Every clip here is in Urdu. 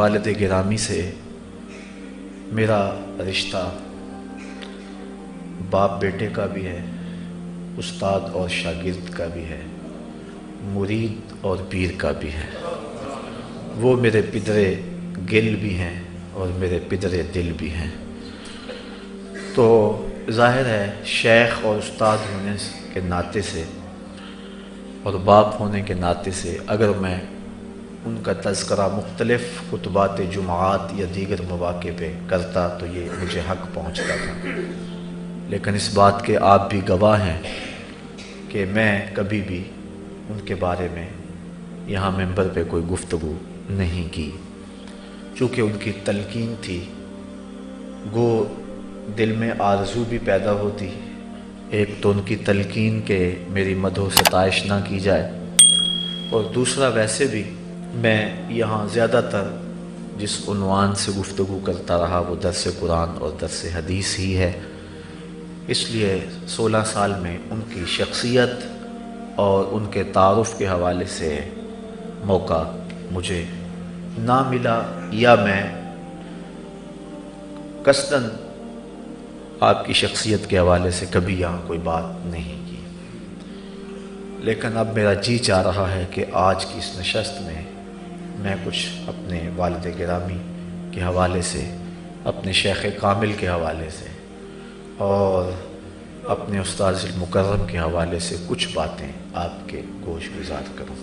والد گرامی سے میرا رشتہ باپ بیٹے کا بھی ہے، استاد اور شاگرد کا بھی ہے، مرید اور پیر کا بھی ہے۔ وہ میرے پدر گل بھی ہیں اور میرے پدر دل بھی ہیں۔ تو ظاہر ہے شیخ اور استاد ہونے کے ناطے سے اور باپ ہونے کے ناطے سے اگر میں ان کا تذکرہ مختلف خطبات جمعات یا دیگر مواقع پہ کرتا تو یہ مجھے حق پہنچتا تھا، لیکن اس بات کے آپ بھی گواہ ہیں کہ میں کبھی بھی ان کے بارے میں یہاں ممبر پہ کوئی گفتگو نہیں کی، چونکہ ان کی تلقین تھی، گو دل میں آرزو بھی پیدا ہوتی، ایک تو ان کی تلقین کہ میری مدح و ستائش نہ کی جائے، اور دوسرا ویسے بھی میں یہاں زیادہ تر جس عنوان سے گفتگو کرتا رہا وہ درس قرآن اور درس حدیث ہی ہے، اس لیے 16 سال میں ان کی شخصیت اور ان کے تعارف کے حوالے سے موقع مجھے نہ ملا، یا میں قصداً آپ کی شخصیت کے حوالے سے کبھی یہاں کوئی بات نہیں کی۔ لیکن اب میرا جی چاہ رہا ہے کہ آج کی اس نشست میں میں کچھ اپنے والد گرامی کے حوالے سے، اپنے شیخ کامل کے حوالے سے اور اپنے استاذ المکرم کے حوالے سے کچھ باتیں آپ کے گوش گزار کروں۔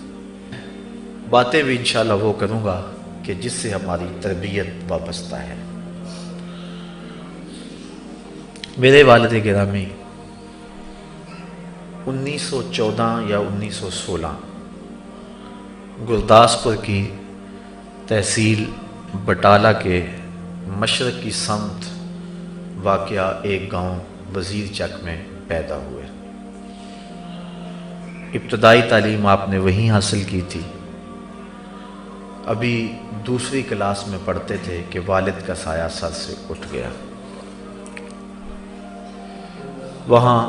باتیں بھی انشاءاللہ وہ کروں گا کہ جس سے ہماری تربیت وابستہ ہے۔ میرے والد گرامی 1914 یا 1916 گرداسپور کی تحصیل بٹالہ کے مشرقی سمت واقع ایک گاؤں وزیر چک میں پیدا ہوئے۔ ابتدائی تعلیم آپ نے وہیں حاصل کی تھی۔ ابھی دوسری کلاس میں پڑھتے تھے کہ والد کا سایہ سر سے اٹھ گیا۔ وہاں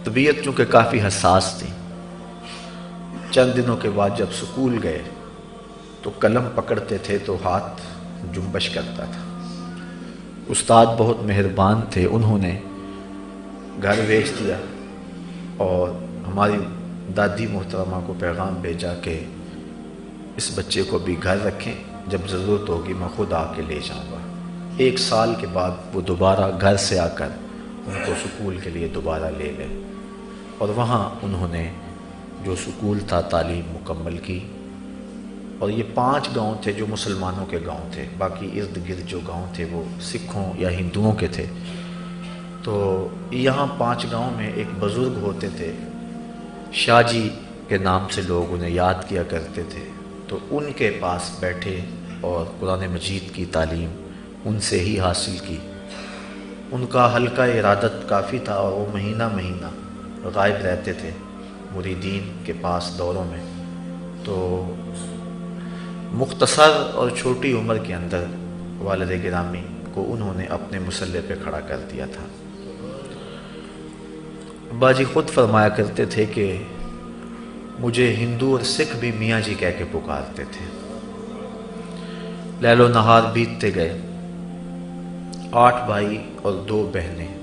طبیعت چونکہ کافی حساس تھی، چند دنوں کے بعد جب سکول گئے تو قلم پکڑتے تھے تو ہاتھ جنبش کرتا تھا۔ استاد بہت مہربان تھے، انہوں نے گھر بھیج دیا اور ہماری دادی محترمہ کو پیغام بھیجا کہ اس بچے کو بھی گھر رکھیں، جب ضرورت ہوگی میں خود آ کے لے جاؤں گا۔ 1 سال کے بعد وہ دوبارہ گھر سے آ کر ان کو سکول کے لیے دوبارہ لے گئے، اور وہاں انہوں نے جو سکول تھا تعلیم مکمل کی۔ اور یہ 5 گاؤں تھے جو مسلمانوں کے گاؤں تھے، باقی ارد گرد جو گاؤں تھے وہ سکھوں یا ہندوؤں کے تھے۔ تو یہاں 5 گاؤں میں ایک بزرگ ہوتے تھے، شاہ جی کے نام سے لوگ انہیں یاد کیا کرتے تھے، تو ان کے پاس بیٹھے اور قرآن مجید کی تعلیم ان سے ہی حاصل کی۔ ان کا حلقہ ارادت کافی تھا اور وہ مہینہ مہینہ غائب رہتے تھے مریدین کے پاس دوروں میں۔ تو مختصر اور چھوٹی عمر کے اندر والد گرامی کو انہوں نے اپنے مسلح پہ کھڑا کر دیا تھا۔ ابا جی خود فرمایا کرتے تھے کہ مجھے ہندو اور سکھ بھی میاں جی کہہ کے پکارتے تھے۔ لیل و نہار بیتتے گئے۔ 8 بھائی اور 2 بہنیں،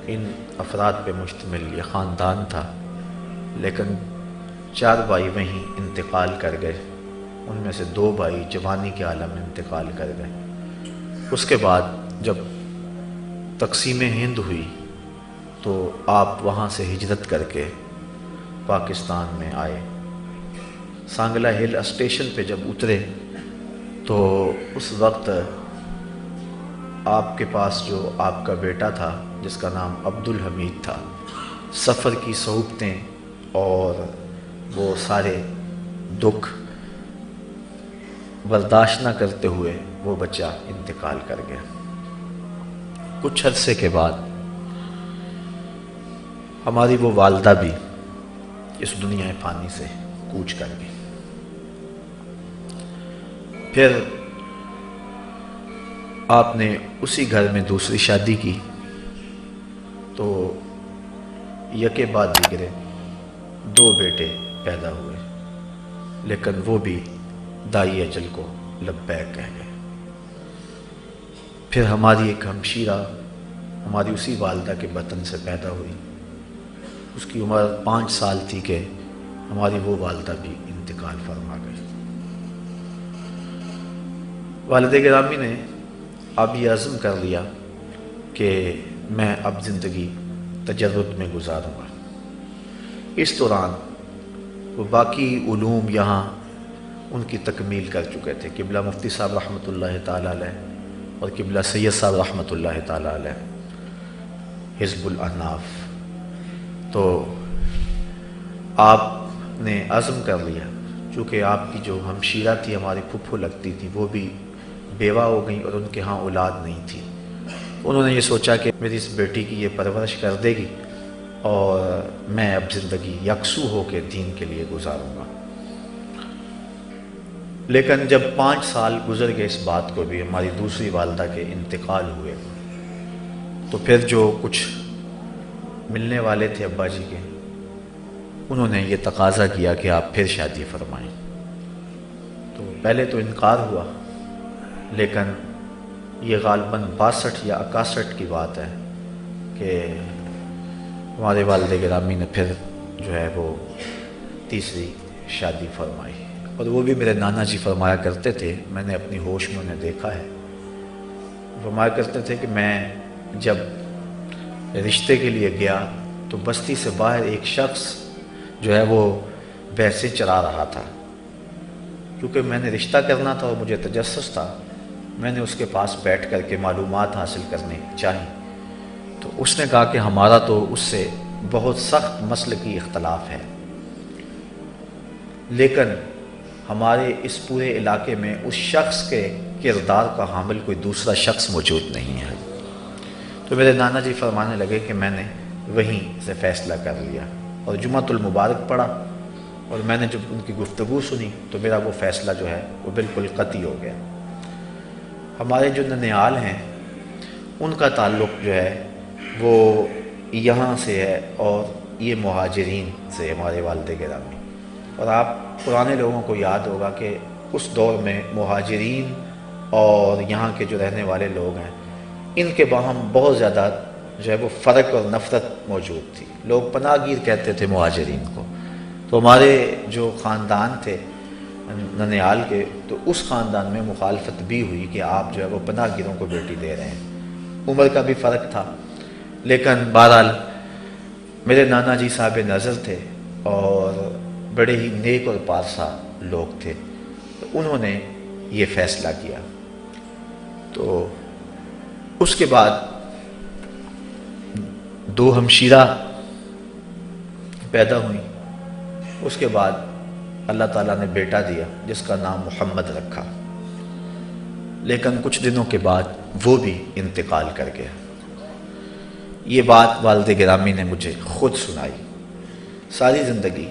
ان افراد پہ مشتمل یہ خاندان تھا، لیکن 4 بھائی وہیں انتقال کر گئے، ان میں سے 2 بھائی جوانی کے عالم میں انتقال کر گئے۔ اس کے بعد جب تقسیم ہند ہوئی تو آپ وہاں سے ہجرت کر کے پاکستان میں آئے۔ سانگلہ ہل اسٹیشن پہ جب اترے تو اس وقت آپ کے پاس جو آپ کا بیٹا تھا جس کا نام عبدالحمید تھا، سفر کی صعوبتیں اور وہ سارے دکھ برداشت نہ کرتے ہوئے وہ بچہ انتقال کر گیا۔ کچھ عرصے کے بعد ہماری وہ والدہ بھی اس دنیا فانی سے کوچ کر گئی۔ پھر آپ نے اسی گھر میں دوسری شادی کی تو یکے بعد دیگرے 2 بیٹے پیدا ہوئے، لیکن وہ بھی دائی اجل کو لبیک کہہ گئے۔ پھر ہماری ایک ہمشیرہ ہماری اسی والدہ کے بطن سے پیدا ہوئی، اس کی عمر 5 سال تھی کہ ہماری وہ والدہ بھی انتقال فرما گئی۔ والد گرامی نے اب یہ عزم کر لیا کہ میں اب زندگی تجرد میں گزاروں گا۔ اس دوران وہ باقی علوم یہاں ان کی تکمیل کر چکے تھے، قبلہ مفتی صاحب رحمۃ اللہ تعالیٰ علیہ اور قبلہ سید صاحب رحمۃ اللہ تعالیٰ علیہ حزب الاحناف۔ تو آپ نے عزم کر لیا، چونکہ آپ کی جو ہمشیرہ تھی ہماری پھپھو لگتی تھی وہ بھی بیوہ ہو گئیں اور ان کے ہاں اولاد نہیں تھی۔ انہوں نے یہ سوچا کہ میری اس بیٹی کی یہ پرورش کر دے گی اور میں اب زندگی یکسو ہو کے دین کے لیے گزاروں گا۔ لیکن جب 5 سال گزر گئے اس بات کو بھی، ہماری دوسری والدہ کے انتقال ہوئے، تو پھر جو کچھ ملنے والے تھے ابا جی کے، انہوں نے یہ تقاضا کیا کہ آپ پھر شادی فرمائیں۔ تو پہلے تو انکار ہوا، لیکن یہ غالباً 62 یا 61 کی بات ہے کہ ہمارے والد گرامی نے پھر جو ہے وہ تیسری شادی فرمائی، اور وہ بھی میرے نانا جی فرمایا کرتے تھے، میں نے اپنی ہوش میں انہیں دیکھا ہے، فرمایا کرتے تھے کہ میں جب رشتے کے لیے گیا تو بستی سے باہر ایک شخص جو ہے وہ بھینسیں چرا رہا تھا، کیونکہ میں نے رشتہ کرنا تھا اور مجھے تجسس تھا، میں نے اس کے پاس بیٹھ کر کے معلومات حاصل کرنے چاہی، تو اس نے کہا کہ ہمارا تو اس سے بہت سخت مسلکی اختلاف ہے، لیکن ہمارے اس پورے علاقے میں اس شخص کے کردار کا حامل کوئی دوسرا شخص موجود نہیں ہے۔ تو میرے نانا جی فرمانے لگے کہ میں نے وہیں سے فیصلہ کر لیا اور جمعۃ المبارک پڑھا، اور میں نے جب ان کی گفتگو سنی تو میرا وہ فیصلہ جو ہے وہ بالکل قطعی ہو گیا۔ ہمارے جو ننیال ہیں ان کا تعلق جو ہے وہ یہاں سے ہے، اور یہ مہاجرین سے ہمارے والد گرامی، اور آپ پرانے لوگوں کو یاد ہوگا کہ اس دور میں مہاجرین اور یہاں کے جو رہنے والے لوگ ہیں ان کے باہم بہت زیادہ جو ہے وہ فرق اور نفرت موجود تھی، لوگ پناہ گیر کہتے تھے مہاجرین کو۔ تو ہمارے جو خاندان تھے ننیال کے، تو اس خاندان میں مخالفت بھی ہوئی کہ آپ جو ہے وہ پناہ گیروں کو بیٹی دے رہے ہیں، عمر کا بھی فرق تھا، لیکن بہرحال میرے نانا جی صاحب نظر تھے اور بڑے ہی نیک اور پارسا لوگ تھے، تو انہوں نے یہ فیصلہ کیا۔ تو اس کے بعد 2 ہمشیرہ پیدا ہوئیں، اس کے بعد اللہ تعالیٰ نے بیٹا دیا جس کا نام محمد رکھا، لیکن کچھ دنوں کے بعد وہ بھی انتقال کر گیا۔ یہ بات والد گرامی نے مجھے خود سنائی۔ ساری زندگی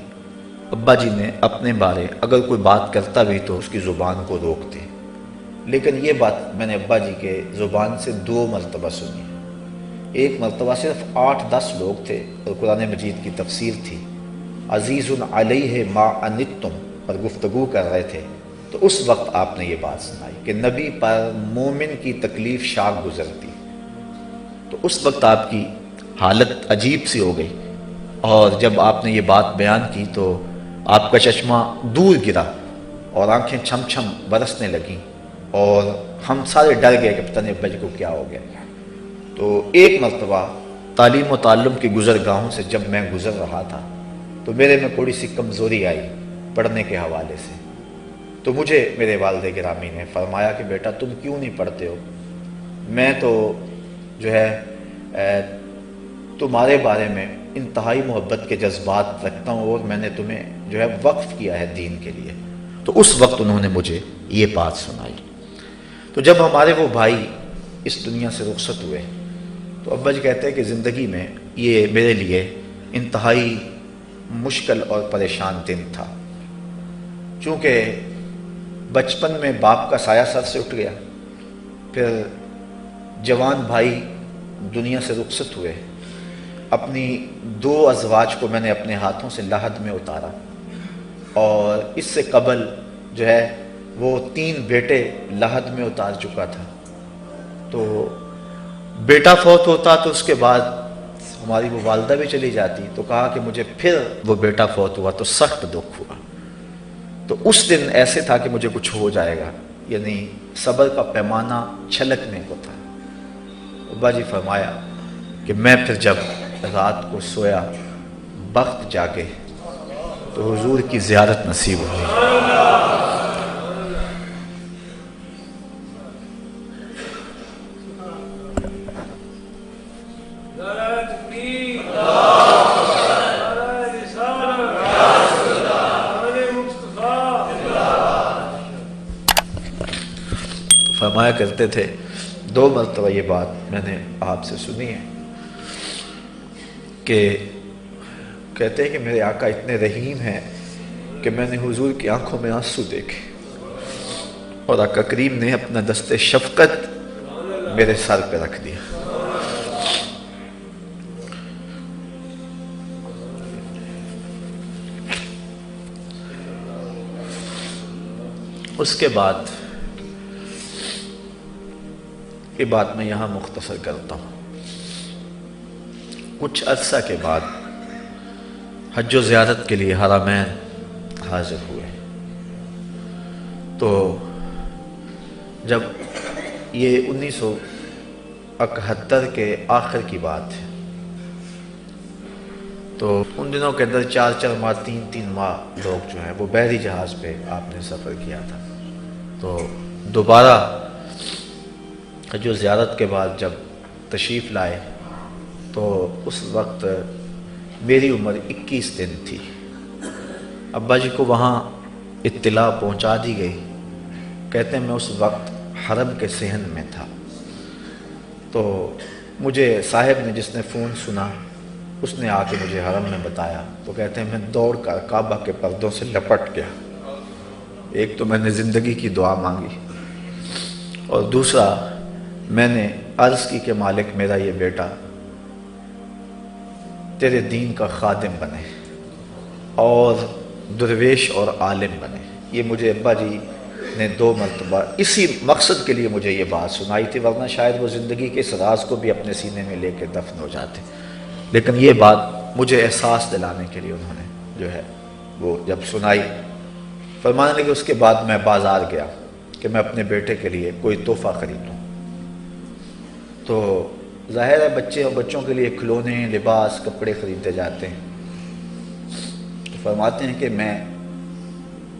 ابا جی نے اپنے بارے اگر کوئی بات کرتا بھی تو اس کی زبان کو روکتے، لیکن یہ بات میں نے ابا جی کے زبان سے 2 مرتبہ سنی۔ ایک مرتبہ صرف 8-10 لوگ تھے اور قرآن مجید کی تفسیر تھی، عزیز علیہ ما عنتم پر گفتگو کر رہے تھے، تو اس وقت آپ نے یہ بات سنائی کہ نبی پر مومن کی تکلیف شاک گزرتی، تو اس وقت آپ کی حالت عجیب سی ہو گئی، اور جب آپ نے یہ بات بیان کی تو آپ کا چشمہ دور گرا اور آنکھیں چھم چھم برسنے لگیں، اور ہم سارے ڈر گئے کہ پتہ نہیں ابا جی کو کیا ہو گیا۔ تو ایک مرتبہ تعلیم و تعلم کی گزرگاہوں سے جب میں گزر رہا تھا تو میرے میں تھوڑی سی کمزوری آئی پڑھنے کے حوالے سے، تو مجھے میرے والد گرامی نے فرمایا کہ بیٹا تم کیوں نہیں پڑھتے ہو، میں تو جو ہے تمہارے بارے میں انتہائی محبت کے جذبات رکھتا ہوں، اور میں نے تمہیں جو ہے وقف کیا ہے دین کے لیے۔ تو اس وقت انہوں نے مجھے یہ بات سنائی۔ تو جب ہمارے وہ بھائی اس دنیا سے رخصت ہوئے تو ابا جی کہتے ہیں کہ زندگی میں یہ میرے لیے انتہائی مشکل اور پریشان دن تھا، چونکہ بچپن میں باپ کا سایہ سر سے اٹھ گیا، پھر جوان بھائی دنیا سے رخصت ہوئے، اپنی 2 ازواج کو میں نے اپنے ہاتھوں سے لحد میں اتارا، اور اس سے قبل جو ہے وہ 3 بیٹے لحد میں اتار چکا تھا، تو بیٹا فوت ہوتا تو اس کے بعد ہماری وہ والدہ بھی چلی جاتی، تو کہا کہ مجھے پھر وہ بیٹا فوت ہوا تو سخت دکھ ہوا، تو اس دن ایسے تھا کہ مجھے کچھ ہو جائے گا، یعنی صبر کا پیمانہ چھلکنے کو تھا۔ ابا جی فرمایا کہ میں پھر جب رات کو سویا، بخت جاگے تو حضور کی زیارت نصیب ہوئی۔ فرمایا کرتے تھے، 2 مرتبہ یہ بات میں نے آپ سے سنی ہے کہ کہتے ہیں کہ میرے آقا اتنے رحیم ہیں کہ میں نے حضور کی آنکھوں میں آنسو دیکھے اور آقا کریم نے اپنا دست شفقت میرے سر پہ رکھ دیا۔ اس کے بعد یہ بات میں یہاں مختصر کرتا ہوں۔ کچھ عرصہ کے بعد حج و زیارت کے لیے حرمین حاضر ہوئے، تو جب یہ 1971 کے آخر کی بات ہے، تو ان دنوں کے اندر 4 ماہ 3 ماہ لوگ جو ہیں وہ بحری جہاز پہ آپ نے سفر کیا تھا، تو دوبارہ حج و زیارت کے بعد جب تشریف لائے تو اس وقت میری عمر 21 دن تھی۔ ابا جی کو وہاں اطلاع پہنچا دی گئی، کہتے ہیں میں اس وقت حرم کے صحن میں تھا، تو مجھے صاحب نے جس نے فون سنا اس نے آ کے مجھے حرم میں بتایا، تو کہتے ہیں میں دوڑ کر کعبہ کے پردوں سے لپٹ گیا۔ ایک تو میں نے زندگی کی دعا مانگی اور دوسرا میں نے عرض کی کہ مالک میرا یہ بیٹا تیرے دین کا خادم بنے اور درویش اور عالم بنے۔ یہ مجھے ابا جی نے 2 مرتبہ اسی مقصد کے لیے مجھے یہ بات سنائی تھی، ورنہ شاید وہ زندگی کے اس راز کو بھی اپنے سینے میں لے کے دفن ہو جاتے، لیکن یہ بات مجھے احساس دلانے کے لیے انہوں نے جو ہے وہ جب سنائی۔ فرمانے لگے اس کے بعد میں بازار گیا کہ میں اپنے بیٹے کے لیے کوئی تحفہ خریدوں، تو ظاہر ہے بچے اور بچوں کے لیے کھلونے، لباس، کپڑے خریدے جاتے ہیں۔ تو فرماتے ہیں کہ میں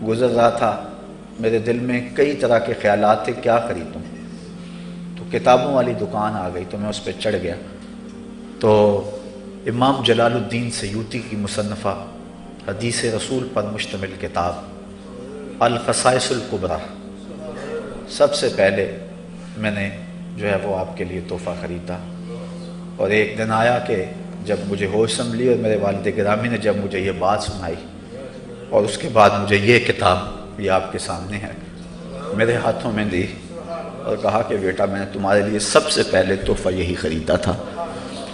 گزر رہا تھا، میرے دل میں کئی طرح کے خیالات تھے کیا خریدوں، تو کتابوں والی دکان آ گئی تو میں اس پہ چڑھ گیا، تو امام جلال الدین سیوطی کی مصنفہ حدیث رسول پر مشتمل کتاب الخصائص الکبریٰ سب سے پہلے میں نے جو ہے وہ آپ کے لیے تحفہ خریدا۔ اور ایک دن آیا کہ جب مجھے ہوش سنبھلی اور میرے والد گرامی نے جب مجھے یہ بات سنائی، اور اس کے بعد مجھے یہ کتاب یہ آپ کے سامنے ہے میرے ہاتھوں میں دی اور کہا کہ بیٹا میں نے تمہارے لیے سب سے پہلے تحفہ یہی خریدا تھا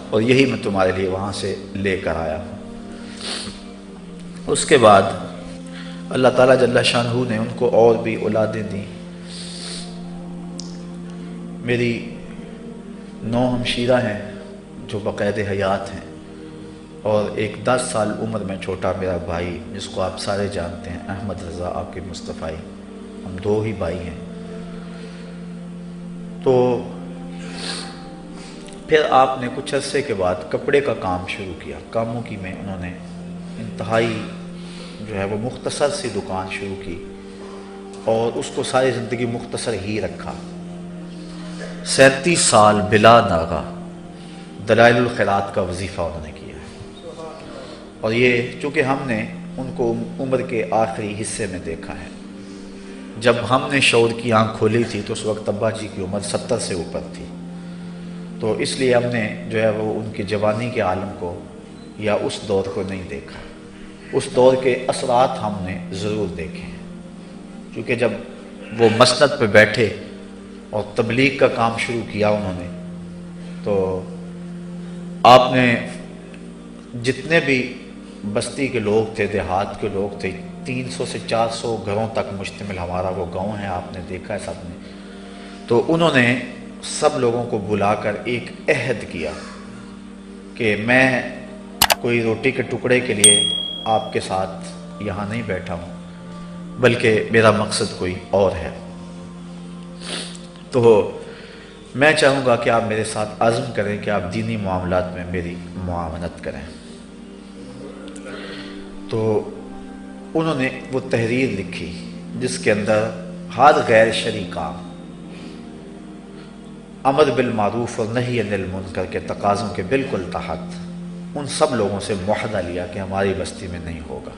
اور یہی میں تمہارے لیے وہاں سے لے کر آیا ہوں۔ اس کے بعد اللہ تعالیٰ جل شانہ نے ان کو اور بھی اولادیں دیں۔ میری 9 ہمشیرہ ہیں جو بقید حیات ہیں، اور ایک 10 سال عمر میں چھوٹا میرا بھائی جس کو آپ سارے جانتے ہیں، احمد رضا آپ کے مصطفی، ہم 2 ہی بھائی ہیں۔ تو پھر آپ نے کچھ عرصے کے بعد کپڑے کا کام شروع کیا، کاموں کی میں انہوں نے انتہائی جو ہے وہ مختصر سی دکان شروع کی اور اس کو ساری زندگی مختصر ہی رکھا۔ 37 سال بلا ناغہ دلائل الخیرات کا وظیفہ انہوں نے کیا، اور یہ چونکہ ہم نے ان کو عمر کے آخری حصے میں دیکھا ہے، جب ہم نے شعور کی آنکھ کھولی تھی تو اس وقت ابا جی کی عمر 70 سے اوپر تھی، تو اس لیے ہم نے جو ہے وہ ان کی جوانی کے عالم کو یا اس دور کو نہیں دیکھا، اس دور کے اثرات ہم نے ضرور دیکھے، کیونکہ جب وہ مسند پہ بیٹھے اور تبلیغ کا کام شروع کیا انہوں نے، تو آپ نے جتنے بھی بستی کے لوگ تھے، دیہات کے لوگ تھے، 300 سے 400 گھروں تک مشتمل ہمارا وہ گاؤں ہے، آپ نے دیکھا ہے سب نے۔ تو انہوں نے سب لوگوں کو بلا کر ایک عہد کیا کہ میں کوئی روٹی کے ٹکڑے کے لیے آپ کے ساتھ یہاں نہیں بیٹھا ہوں، بلکہ میرا مقصد کوئی اور ہے۔ تو میں چاہوں گا کہ آپ میرے ساتھ عزم کریں کہ آپ دینی معاملات میں میری معاونت کریں۔ تو انہوں نے وہ تحریر لکھی جس کے اندر ہر غیر شرعی کام، امر بالمعروف اور نہی عن المنکر کے تقاضوں کے بالکل تحت ان سب لوگوں سے معاہدہ لیا کہ ہماری بستی میں نہیں ہوگا،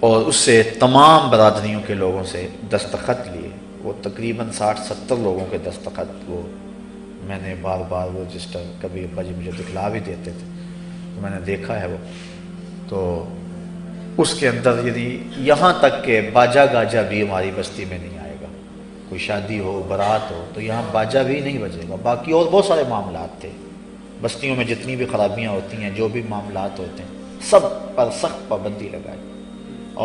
اور اس سے تمام برادریوں کے لوگوں سے دستخط لیے۔ وہ تقریباً 60-70 لوگوں کے دستخط، وہ میں نے بار بار وہ رجسٹر کبھی ابا جی مجھے دکھلا بھی دیتے تھے، تو میں نے دیکھا ہے وہ۔ تو اس کے اندر یعنی یہاں تک کہ باجا گاجا بھی ہماری بستی میں نہیں آئے گا، کوئی شادی ہو بارات ہو تو یہاں باجا بھی نہیں بجے گا۔ باقی اور بہت سارے معاملات تھے بستیوں میں، جتنی بھی خرابیاں ہوتی ہیں، جو بھی معاملات ہوتے ہیں، سب پر سخت پابندی لگائی،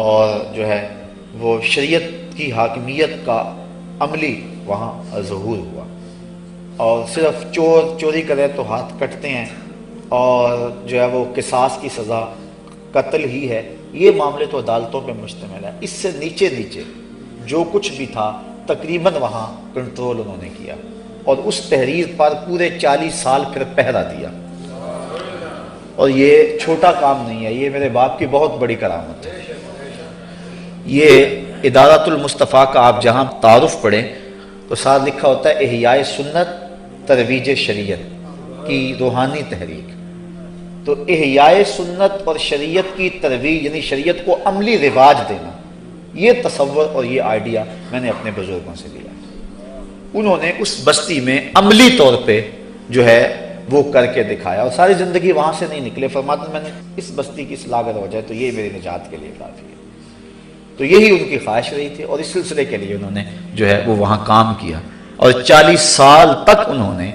اور جو ہے وہ شریعت کی حاکمیت کا عملی وہاں ظہور ہوا۔ اور صرف چوری کرے تو ہاتھ کٹتے ہیں، اور جو ہے وہ قصاص کی سزا قتل ہی ہے، یہ معاملے تو عدالتوں پہ مشتمل ہے۔ اس سے نیچے جو کچھ بھی تھا تقریباً وہاں کنٹرول انہوں نے کیا، اور اس تحریر پر پورے 40 سال پھر پہرا دیا۔ اور یہ چھوٹا کام نہیں ہے، یہ میرے باپ کی بہت بڑی کرامت ہے۔ یہ ادارۃ المصطفیٰ کا آپ جہاں تعارف پڑھیں تو ساتھ لکھا ہوتا ہے احیاء سنت ترویج شریعت کی روحانی تحریک۔ تو احیاء سنت اور شریعت کی ترویج یعنی شریعت کو عملی رواج دینا، یہ تصور اور یہ آئیڈیا میں نے اپنے بزرگوں سے لیا۔ انہوں نے اس بستی میں عملی طور پہ جو ہے وہ کر کے دکھایا، اور ساری زندگی وہاں سے نہیں نکلے۔ فرماتے میں نے اس بستی کی اصلاح اگر ہو جائے تو یہ میری نجات کے لیے کافی ہے۔ تو یہی ان کی خواہش رہی تھی، اور اس سلسلے کے لیے انہوں نے جو ہے وہ وہاں کام کیا، اور 40 سال تک انہوں نے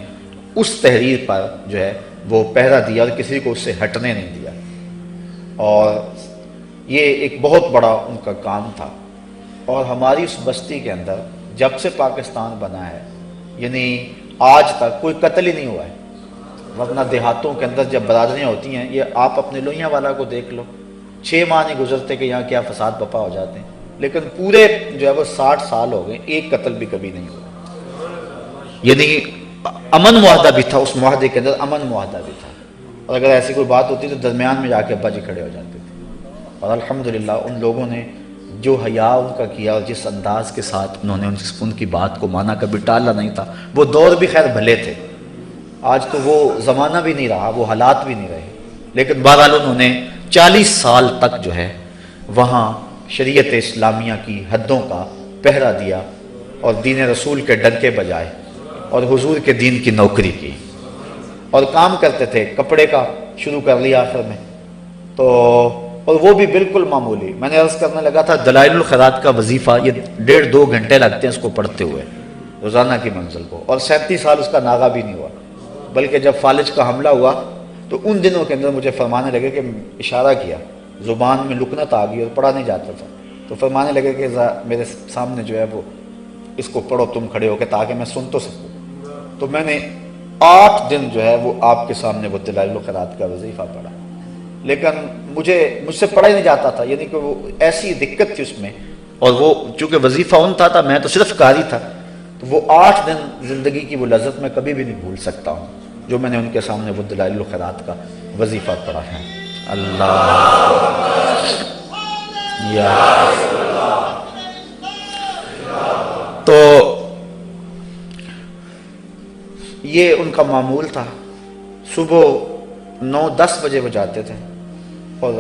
اس تحریر پر جو ہے وہ پہرا دیا، اور کسی کو اس سے ہٹنے نہیں دیا۔ اور یہ ایک بہت بڑا ان کا کام تھا۔ اور ہماری اس بستی کے اندر جب سے پاکستان بنا ہے، یعنی آج تک کوئی قتل ہی نہیں ہوا ہے، ورنہ دیہاتوں کے اندر جب برادریاں ہوتی ہیں، یہ آپ اپنے لوہیاں والا کو دیکھ لو، 6 ماہ نہیں گزرتے کہ یہاں کیا فساد بپا ہو جاتے ہیں، لیکن پورے جو ہے وہ 60 سال ہو گئے، ایک قتل بھی کبھی نہیں ہوا۔ یعنی امن معاہدہ بھی تھا، اس معاہدے کے اندر امن معاہدہ بھی تھا، اور اگر ایسی کوئی بات ہوتی تو درمیان میں جا کے ابا جی کھڑے ہو جاتے تھے۔ اور الحمدللہ ان لوگوں نے جو حیا ان کا کیا، اور جس انداز کے ساتھ انہوں نے ان کی بات کو مانا، کبھی ٹالا نہیں تھا۔ وہ دور بھی خیر بھلے تھے، آج تو وہ زمانہ بھی نہیں رہا، وہ حالات بھی نہیں رہے، لیکن بہرحال انہوں نے 40 سال تک جو ہے وہاں شریعت اسلامیہ کی حدوں کا پہرا دیا، اور دین رسول کے ڈنکے بجائے، اور حضور کے دین کی نوکری کی، اور کام کرتے تھے۔ کپڑے کا شروع کر لیا آخر میں تو، اور وہ بھی بالکل معمولی۔ میں نے عرض کرنے لگا تھا دلائل الخیرات کا وظیفہ یہ 1.5-2 گھنٹے لگتے ہیں اس کو پڑھتے ہوئے روزانہ کی منزل کو، اور 37 سال اس کا ناغہ بھی نہیں ہوا۔ بلکہ جب فالج کا حملہ ہوا تو ان دنوں کے اندر مجھے فرمانے لگے کہ اشارہ کیا، زبان میں لکنت آ گئی اور پڑھا نہیں جاتا تھا، تو فرمانے لگے کہ میرے سامنے جو ہے وہ اس کو پڑھو تم کھڑے ہو کے، تاکہ میں سن تو سکوں۔ تو میں نے 8 دن جو ہے وہ آپ کے سامنے وہ دلائل الخیرات کا وظیفہ پڑھا، لیکن مجھ سے پڑھا ہی نہیں جاتا تھا، یعنی کہ وہ ایسی دقت تھی اس میں، اور وہ چونکہ وظیفہ ان تھا میں تو صرف قاری تھا، تو وہ 8 دن زندگی کی وہ لذت میں کبھی بھی نہیں بھول سکتا ہوں جو میں نے ان کے سامنے وہ دلائل الخیرات کا وظیفہ پڑھا ہے۔ اللہ یا تو یہ ان کا معمول تھا۔ صبح 9-10 بجے وہ جاتے تھے، اور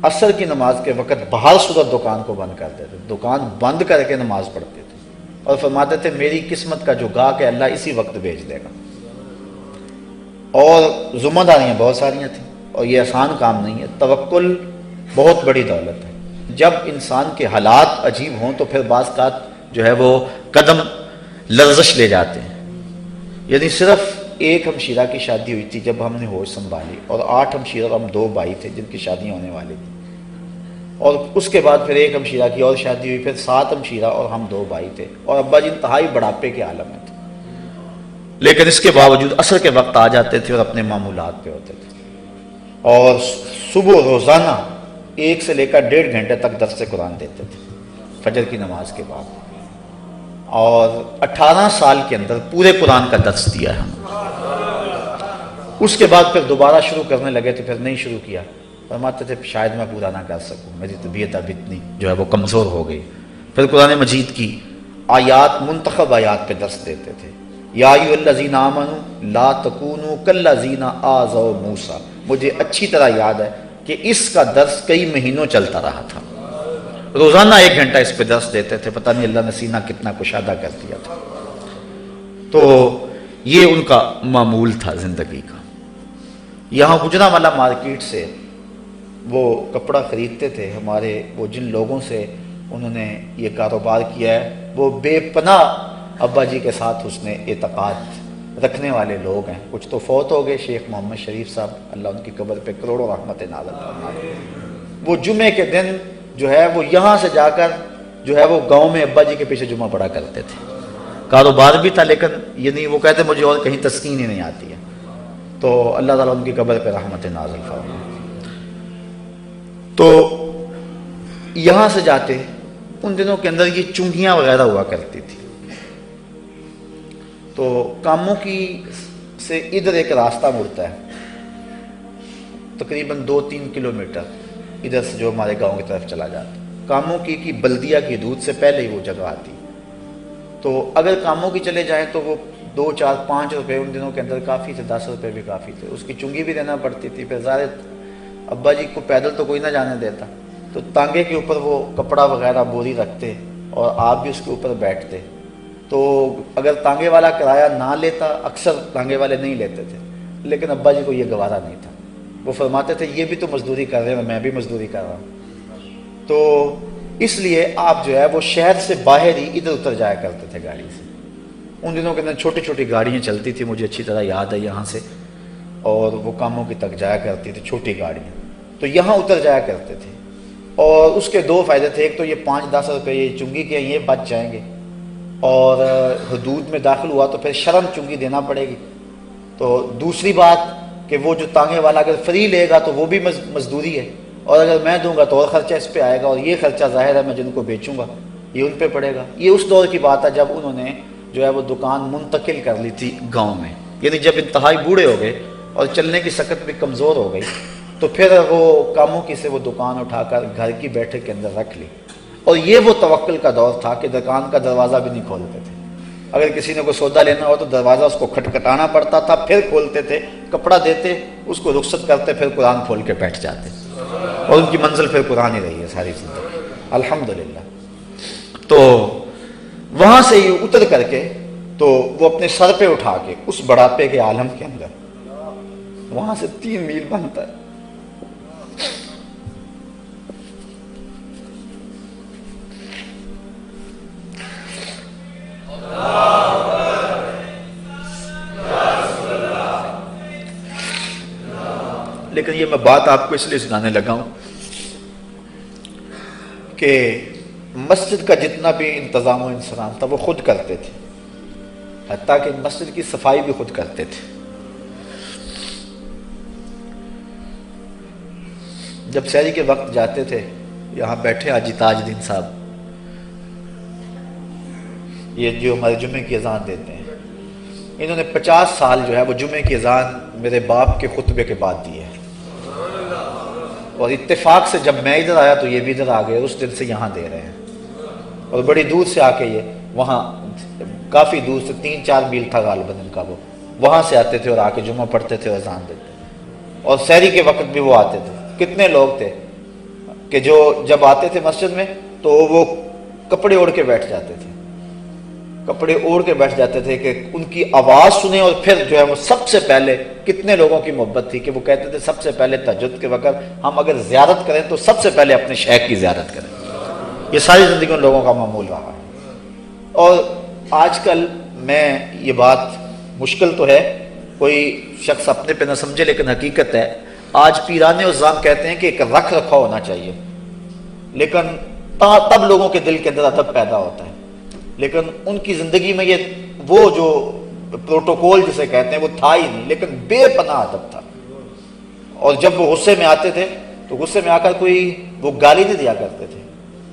عصر کی نماز کے وقت بہر صورت دکان کو بند کر دیتے، دکان بند کر کے نماز پڑھتے تھے، اور فرماتے تھے میری قسمت کا جو گاہک ہے اللہ اسی وقت بھیج دے گا۔ اور ذمہ داریاں بہت ساریاں تھیں، اور یہ آسان کام نہیں ہے۔ توکل بہت بڑی دولت ہے۔ جب انسان کے حالات عجیب ہوں تو پھر بعض اوقات جو ہے وہ قدم لرزش لے جاتے ہیں۔ یعنی صرف ایک ہمشیرہ کی شادی ہوئی تھی جب ہم نے ہوش سنبھالی، اور 8 ہمشیرہ اور ہم 2 بھائی تھے جن کی شادیاں ہونے والی تھی۔ اور اس کے بعد پھر ایک ہمشیرہ کی اور شادی ہوئی، پھر 7 ہمشیرہ اور ہم 2 بھائی تھے، اور ابا جی انتہائی بڑھاپے کے عالم میں تھے، لیکن اس کے باوجود عصر کے وقت آ جاتے تھے اور اپنے معمولات پہ ہوتے تھے، اور صبح روزانہ 1 سے لے کر 1.5 گھنٹے تک درس قرآن دیتے تھے فجر کی نماز کے بعد، اور 18 سال کے اندر پورے قرآن کا درس دیا ہے ہم۔ اس کے بعد پھر دوبارہ شروع کرنے لگے تو پھر نہیں شروع کیا، فرماتے تھے شاید میں پورا نہ کر سکوں، میری طبیعت اب اتنی جو ہے وہ کمزور ہو گئی۔ پھر قرآن مجید کی آیات، منتخب آیات پہ درس دیتے تھے، یا ایھا الذین آمنوا لا تکونوا کالذین آذوا موسیٰ۔ مجھے اچھی طرح یاد ہے کہ اس کا درس کئی مہینوں چلتا رہا تھا، روزانہ 1 گھنٹہ اس پہ درس دیتے تھے، پتہ نہیں اللہ نے سینہ کتنا کشادہ کر دیا تھا۔ تو یہ ان کا معمول تھا زندگی کا۔ یہاں گجرانوالہ مارکیٹ سے وہ کپڑا خریدتے تھے، ہمارے وہ جن لوگوں سے انہوں نے یہ کاروبار کیا ہے وہ بے پناہ ابا جی کے ساتھ حسن اعتقاد رکھنے والے لوگ ہیں۔ کچھ تو فوت ہو گئے، شیخ محمد شریف صاحب، اللہ ان کی قبر پہ کروڑوں رحمت نازل فرمائے۔ وہ جمعے کے دن جو ہے وہ یہاں سے جا کر جو ہے وہ گاؤں میں ابا جی کے پیچھے جمعہ پڑھا کرتے تھے۔ کاروبار بھی تھا، لیکن یہ نہیں، وہ کہتے مجھے اور کہیں تسکین ہی نہیں آتی ہے۔ تو اللہ تعالیٰ ان کی قبر پہ رحمت نازل فرمائے۔ تو یہاں سے جاتے، ان دنوں کے اندر یہ چنگیاں وغیرہ ہوا کرتی تھی، تو کاموں کی سے ادھر ایک راستہ مڑتا ہے تقریباً 2-3 کلومیٹر ادھر سے جو ہمارے گاؤں کی طرف چلا جاتا۔ کاموں کی بلدیہ کی حدود سے پہلے ہی وہ جگہ آتی، تو اگر کاموں کی چلے جائیں تو وہ 2, 4, 5 روپے ان دنوں کے اندر کافی تھے، 10 روپے بھی کافی تھے، اس کی چنگی بھی دینا پڑتی تھی۔ پھر ظاہر ابا جی کو پیدل تو کوئی نہ جانے دیتا، تو تانگے کے اوپر وہ کپڑا وغیرہ بوری رکھتے اور آپ بھی اس کے اوپر بیٹھتے۔ تو اگر تانگے والا کرایہ نہ لیتا، اکثر تانگے والے نہیں لیتے تھے، لیکن ابا جی کو یہ گوارا نہیں تھا، وہ فرماتے تھے یہ بھی تو مزدوری کر رہے ہیں، میں بھی مزدوری کر رہا ہوں۔ تو اس لیے آپ جو ہے وہ شہر سے باہر ہی ادھر اتر جایا کرتے تھے گاڑی سے۔ ان دنوں کے اندر چھوٹی چھوٹی گاڑیاں چلتی تھی، مجھے اچھی طرح یاد ہے یہاں سے، اور وہ کاموں کی تک جایا کرتی تھی چھوٹی گاڑیاں، تو یہاں اتر جایا کرتے تھے۔ اور اس کے 2 فائدے تھے، ایک تو یہ 5-10 روپے یہ چنگی کے یہ بچ جائیں گے، اور حدود میں داخل ہوا تو پھر شرم چنگی دینا پڑے گی۔ تو دوسری بات کہ وہ جو تانگے والا اگر فری لے گا تو وہ بھی مزدوری ہے، اور اگر میں دوں گا تو اور خرچہ اس پہ آئے گا، اور یہ خرچہ ظاہر ہے میں جن کو بیچوں گا یہ ان پہ پڑے گا۔ یہ اس دور کی بات ہے جب انہوں نے جو ہے وہ دکان منتقل کر لی تھی گاؤں میں، یعنی جب انتہائی بوڑھے ہو گئے اور چلنے کی سکت بھی کمزور ہو گئی، تو پھر وہ کاموں کی سے وہ دکان اٹھا کر گھر کی بیٹھک کے اندر رکھ لی۔ اور یہ وہ توکل کا دور تھا کہ دکان کا دروازہ بھی نہیں کھولتے تھے، اگر کسی نے کوئی سودا لینا ہو تو دروازہ اس کو کھٹکھٹانا پڑتا تھا، پھر کھولتے تھے، کپڑا دیتے، اس کو رخصت کرتے، پھر قرآن کھول کے بیٹھ جاتے، اور ان کی منزل پھر قرآن ہی رہی ہے ساری زندگی الحمدللہ۔ تو وہاں سے یہ اتر کر کے تو وہ اپنے سر پہ اٹھا کے اس بڑھاپے کے عالم کے اندر وہاں سے 3 میل بنتا ہے، لیکن یہ میں بات آپ کو اس لیے سنانے لگا ہوں کہ مسجد کا جتنا بھی انتظام و انصرام تھا وہ خود کرتے تھے، حتیٰ کہ مسجد کی صفائی بھی خود کرتے تھے۔ جب سحری کے وقت جاتے تھے، یہاں بیٹھے حاجی تاج الدین صاحب، یہ جو ہمارے جمعے کی اذان دیتے ہیں، انہوں نے 50 سال جو ہے وہ جمعے کی اذان میرے باپ کے خطبے کے بعد دی ہے، اور اتفاق سے جب میں ادھر آیا تو یہ بھی ادھر آ گئے، اس دن سے یہاں دے رہے ہیں، اور بڑی دور سے آ کے یہ وہاں کافی دور سے 3-4 میل تھا غالباً ان کا، وہ وہاں سے آتے تھے اور آ کے جمعہ پڑھتے تھے اور اذان دیتے، اور سحری کے وقت بھی وہ آتے تھے۔ کتنے لوگ تھے کہ جو جب آتے تھے مسجد میں تو وہ کپڑے اوڑھ کے بیٹھ جاتے تھے، کپڑے اوڑھ کے بیٹھ جاتے تھے کہ ان کی آواز سنیں، اور پھر جو ہے وہ سب سے پہلے کتنے لوگوں کی محبت تھی کہ وہ کہتے تھے سب سے پہلے تہجد کے وقت ہم اگر زیارت کریں تو سب سے پہلے اپنے شیخ کی زیارت کریں۔ یہ ساری زندگی ان لوگوں کا معمول رہا ہے۔ اور آج کل میں یہ بات مشکل تو ہے کوئی شخص اپنے پہ نہ سمجھے، لیکن حقیقت ہے آج پیرانے عظام کہتے ہیں کہ ایک رکھ رکھا ہونا چاہیے لیکن تب لوگوں کے دل کے اندر ادب پیدا ہوتا ہے. لیکن ان کی زندگی میں یہ وہ جو پروٹوکول جسے کہتے ہیں وہ تھا ہی نہیں، لیکن بے پناہ ادب تھا. اور جب وہ غصے میں آتے تھے تو غصے میں آ کر کوئی وہ گالی نہیں دیا کرتے تھے.